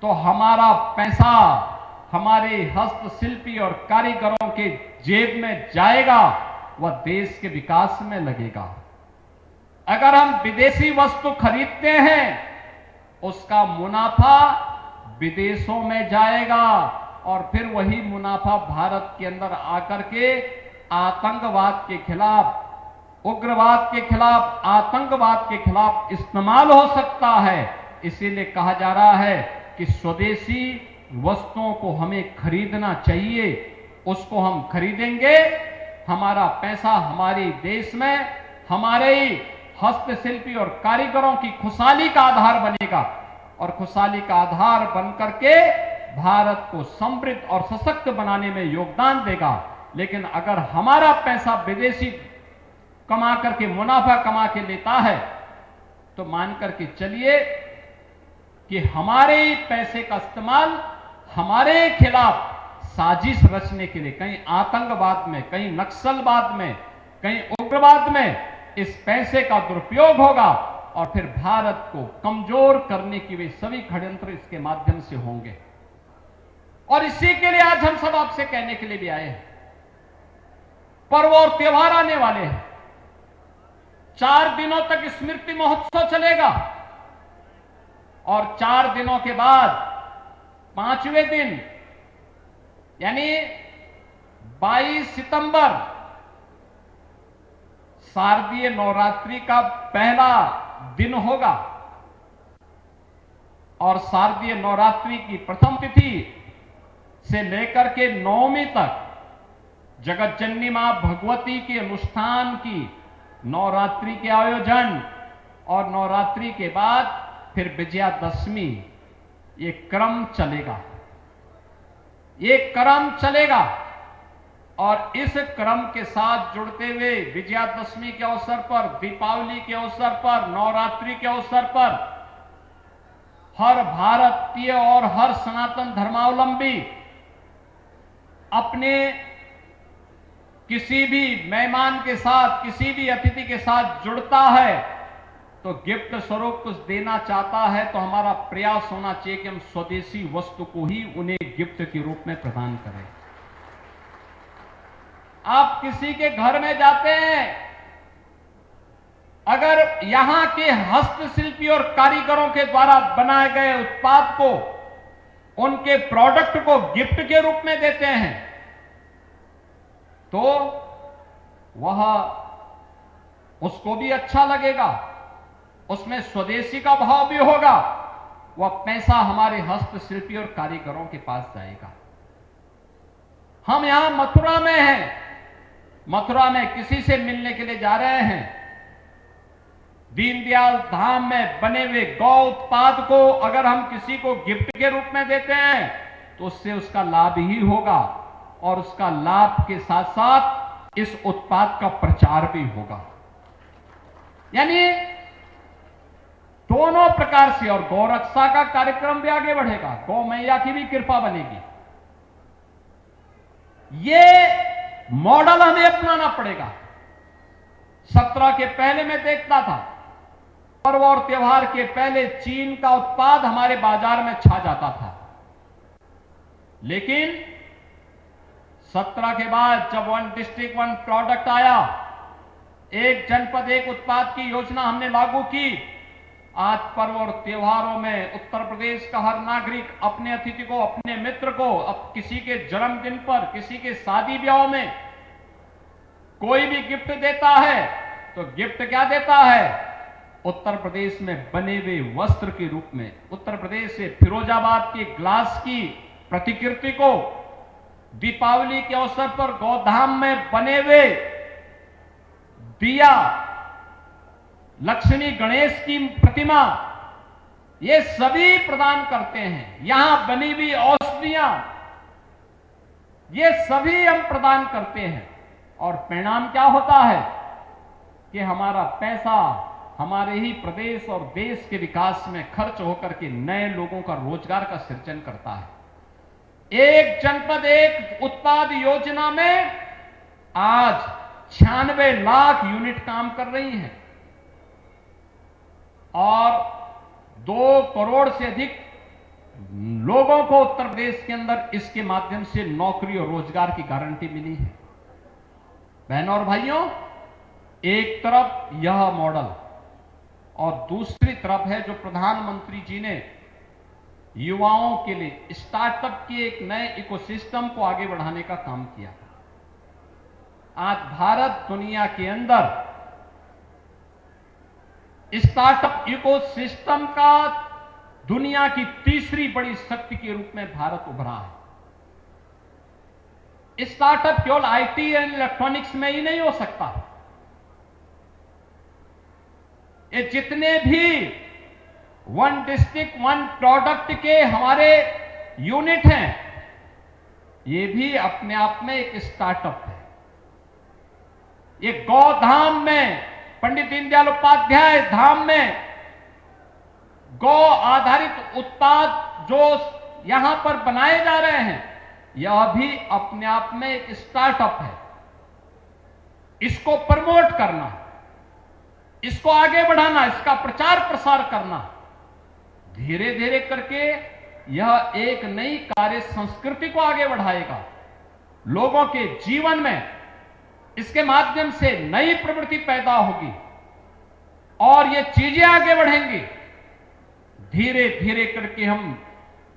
तो हमारा पैसा हमारे हस्तशिल्पी और कारीगरों के जेब में जाएगा, वह देश के विकास में लगेगा। अगर हम विदेशी वस्तु खरीदते हैं, उसका मुनाफा विदेशों में जाएगा और फिर वही मुनाफा भारत के अंदर आकर के आतंकवाद के खिलाफ, उग्रवाद के खिलाफ, आतंकवाद के खिलाफ इस्तेमाल हो सकता है। इसीलिए कहा जा रहा है कि स्वदेशी वस्तुओं को हमें खरीदना चाहिए। उसको हम खरीदेंगे, हमारा पैसा हमारे देश में हमारे ही हस्तशिल्पी और कारीगरों की खुशहाली का आधार बनेगा और खुशहाली का आधार बनकर के भारत को समृद्ध और सशक्त बनाने में योगदान देगा। लेकिन अगर हमारा पैसा विदेशी कमा करके, मुनाफा कमा के लेता है, तो मान करके चलिए कि हमारे ही पैसे का इस्तेमाल हमारे खिलाफ साजिश रचने के लिए, कहीं आतंकवाद में, कहीं नक्सलवाद में, कहीं उग्रवाद में इस पैसे का दुरुपयोग होगा और फिर भारत को कमजोर करने की वे सभी षड्यंत्र इसके माध्यम से होंगे। और इसी के लिए आज हम सब आपसे कहने के लिए भी आए हैं। पर्व और त्योहार आने वाले हैं। 4 दिनों तक स्मृति महोत्सव चलेगा और 4 दिनों के बाद 5वें दिन यानी 22 सितंबर शारदीय नवरात्रि का पहला दिन होगा और शारदीय नवरात्रि की प्रथम तिथि से लेकर के 9वीं तक जगत जननी मां भगवती के अनुष्ठान की नवरात्रि के आयोजन और नवरात्रि के बाद फिर विजयादशमी, ये क्रम चलेगा, ये क्रम चलेगा। और इस क्रम के साथ जुड़ते हुए विजयादशमी के अवसर पर, दीपावली के अवसर पर, नवरात्रि के अवसर पर हर भारतीय और हर सनातन धर्मावलंबी अपने किसी भी मेहमान के साथ, किसी भी अतिथि के साथ जुड़ता है तो गिफ्ट स्वरूप कुछ देना चाहता है, तो हमारा प्रयास होना चाहिए कि हम स्वदेशी वस्तु को ही उन्हें गिफ्ट के रूप में प्रदान करें। आप किसी के घर में जाते हैं, अगर यहां के हस्तशिल्पी और कारीगरों के द्वारा बनाए गए उत्पाद को, उनके प्रोडक्ट को गिफ्ट के रूप में देते हैं, तो वह उसको भी अच्छा लगेगा, उसमें स्वदेशी का भाव भी होगा, वह पैसा हमारे हस्तशिल्पी और कारीगरों के पास जाएगा। हम यहां मथुरा में हैं, मथुरा में किसी से मिलने के लिए जा रहे हैं, दीनदयाल धाम में बने हुए गौ उत्पाद को अगर हम किसी को गिफ्ट के रूप में देते हैं तो उससे उसका लाभ ही होगा और उसका लाभ के साथ साथ इस उत्पाद का प्रचार भी होगा। यानी दोनों प्रकार से, और गौरक्षा का कार्यक्रम भी आगे बढ़ेगा, गौ मैया की भी कृपा बनेगी। ये मॉडल हमें अपनाना पड़ेगा। 17 के पहले मैं देखता था, पर्व और त्योहार के पहले चीन का उत्पाद हमारे बाजार में छा जाता था, लेकिन 17 के बाद जब 1 डिस्ट्रिक्ट 1 प्रोडक्ट आया, एक जनपद एक उत्पाद की योजना हमने लागू की, आज पर्व और त्योहारों में उत्तर प्रदेश का हर नागरिक अपने अतिथि को, अपने मित्र को, अब किसी के जन्मदिन पर, किसी के शादी ब्याह में कोई भी गिफ्ट देता है तो गिफ्ट क्या देता है? उत्तर प्रदेश में बने हुए वस्त्र के रूप में। उत्तर प्रदेश से फिरोजाबाद की ग्लास की प्रतिकृति को दीपावली के अवसर पर गौधाम में बने हुए दिया, लक्ष्मी गणेश की प्रतिमा, ये सभी प्रदान करते हैं। यहां बनी हुई औषधियां, ये सभी हम प्रदान करते हैं और परिणाम क्या होता है कि हमारा पैसा हमारे ही प्रदेश और देश के विकास में खर्च होकर के नए लोगों का रोजगार का सृजन करता है। एक जनपद एक उत्पाद योजना में आज 96 लाख यूनिट काम कर रही हैं और 2 करोड़ से अधिक लोगों को उत्तर प्रदेश के अंदर इसके माध्यम से नौकरी और रोजगार की गारंटी मिली है। बहनों और भाइयों, एक तरफ यह मॉडल और दूसरी तरफ है जो प्रधानमंत्री जी ने युवाओं के लिए स्टार्टअप के एक नए इकोसिस्टम को आगे बढ़ाने का काम किया। आज भारत दुनिया के अंदर स्टार्टअप इकोसिस्टम का दुनिया की तीसरी बड़ी शक्ति के रूप में भारत उभरा है। स्टार्टअप केवल आईटी एंड इलेक्ट्रॉनिक्स में ही नहीं हो सकता। ये जितने भी वन डिस्ट्रिक्ट वन प्रोडक्ट के हमारे यूनिट हैं, ये भी अपने आप में एक स्टार्टअप है। ये गौधाम में, पंडित दीनदयाल उपाध्याय धाम में गौ आधारित उत्पाद जो यहां पर बनाए जा रहे हैं, यह भी अपने आप में एक स्टार्टअप है। इसको प्रमोट करना, इसको आगे बढ़ाना, इसका प्रचार प्रसार करना, धीरे धीरे करके यह एक नई कार्य संस्कृति को आगे बढ़ाएगा। लोगों के जीवन में इसके माध्यम से नई प्रवृत्ति पैदा होगी और ये चीजें आगे बढ़ेंगी। धीरे धीरे करके हम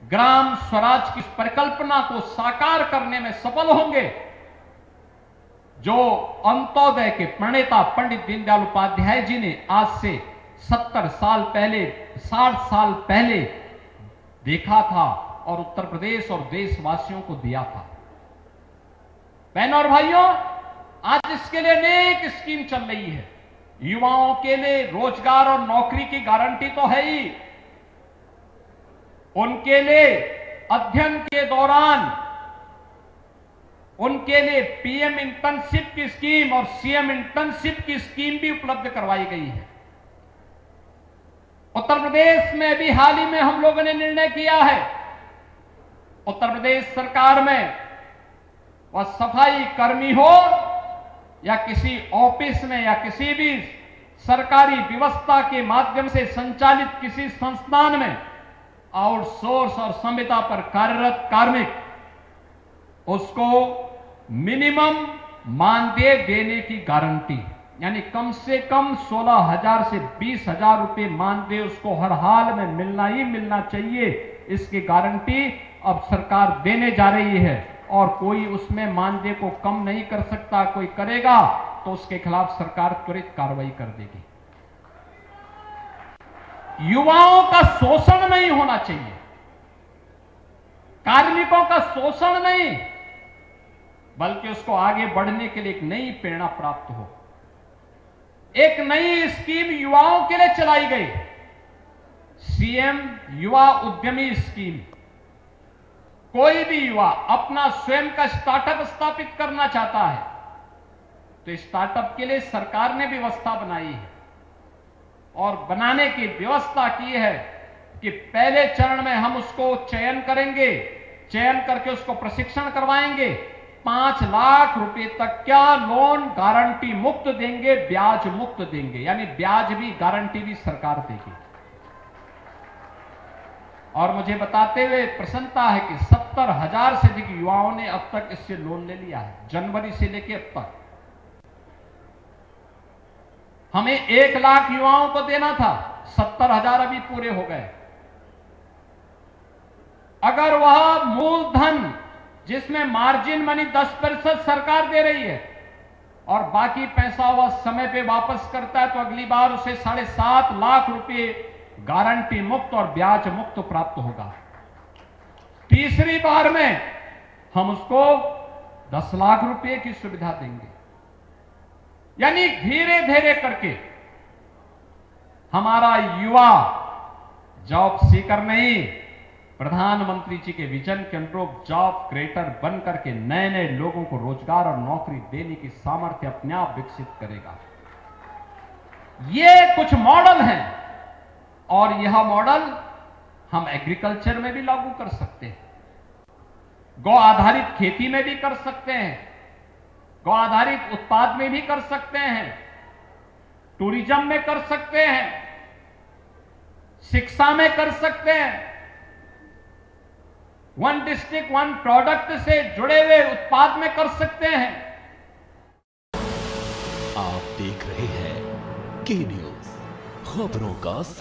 ग्राम स्वराज की परिकल्पना को साकार करने में सफल होंगे, जो अंत्योदय के प्रणेता पंडित दीनदयाल उपाध्याय जी ने आज से 70 साल पहले, 60 साल पहले देखा था और उत्तर प्रदेश और देशवासियों को दिया था। बहनों और भाइयों, आज इसके लिए अनेक स्कीम चल रही है। युवाओं के लिए रोजगार और नौकरी की गारंटी तो है ही, उनके लिए अध्ययन के दौरान उनके लिए पीएम इंटर्नशिप की स्कीम और सीएम इंटर्नशिप की स्कीम भी उपलब्ध करवाई गई है। उत्तर प्रदेश में भी हाल ही में हम लोगों ने निर्णय किया है, उत्तर प्रदेश सरकार में वह सफाई कर्मी हो या किसी ऑफिस में या किसी भी सरकारी व्यवस्था के माध्यम से संचालित किसी संस्थान में आउटसोर्स और संविदा पर कार्यरत कार्मिक, उसको मिनिमम मानदेय देने की गारंटी, यानी कम से कम 16,000 से 20,000 रुपए मानदेय उसको हर हाल में मिलना ही मिलना चाहिए। इसकी गारंटी अब सरकार देने जा रही है और कोई उसमें मानदेय को कम नहीं कर सकता। कोई करेगा तो उसके खिलाफ सरकार त्वरित कार्रवाई कर देगी। युवाओं का शोषण नहीं होना चाहिए, कार्मिकों का शोषण नहीं, बल्कि उसको आगे बढ़ने के लिए एक नई प्रेरणा प्राप्त हो। एक नई स्कीम युवाओं के लिए चलाई गई, सीएम युवा उद्यमी स्कीम। कोई भी युवा अपना स्वयं का स्टार्टअप स्थापित करना चाहता है तो स्टार्टअप के लिए सरकार ने व्यवस्था बनाई है और बनाने की व्यवस्था की है कि पहले चरण में हम उसको चयन करेंगे, चयन करके उसको प्रशिक्षण करवाएंगे, 5 लाख रुपए तक क्या लोन गारंटी मुक्त देंगे, ब्याज मुक्त देंगे, यानी ब्याज भी गारंटी भी सरकार देगी। और मुझे बताते हुए प्रसन्नता है कि 70,000 से अधिक युवाओं ने अब तक इससे लोन ले लिया है, जनवरी से लेकर अब तक। हमें 1 लाख युवाओं को देना था, 70,000 अभी पूरे हो गए। अगर वह मूलधन जिसमें मार्जिन मनी 10% सरकार दे रही है और बाकी पैसा वह समय पे वापस करता है तो अगली बार उसे 7.5 लाख रुपए गारंटी मुक्त और ब्याज मुक्त प्राप्त होगा। तीसरी बार में हम उसको 10 लाख रुपए की सुविधा देंगे। यानी धीरे धीरे करके हमारा युवा जॉब सीकर नहीं, प्रधानमंत्री जी के विजन के अनुरूप जॉब क्रिएटर बन करके नए नए लोगों को रोजगार और नौकरी देने की सामर्थ्य अपने आप विकसित करेगा। ये कुछ मॉडल हैं और यह मॉडल हम एग्रीकल्चर में भी लागू कर सकते हैं, गौ आधारित खेती में भी कर सकते हैं। गौ आधारित उत्पाद में भी कर सकते हैं, टूरिज्म में कर सकते हैं, शिक्षा में कर सकते हैं। वन डिस्ट्रिक्ट वन प्रोडक्ट से जुड़े हुए उत्पाद में कर सकते हैं। आप देख रहे हैं के न्यूज, खबरों का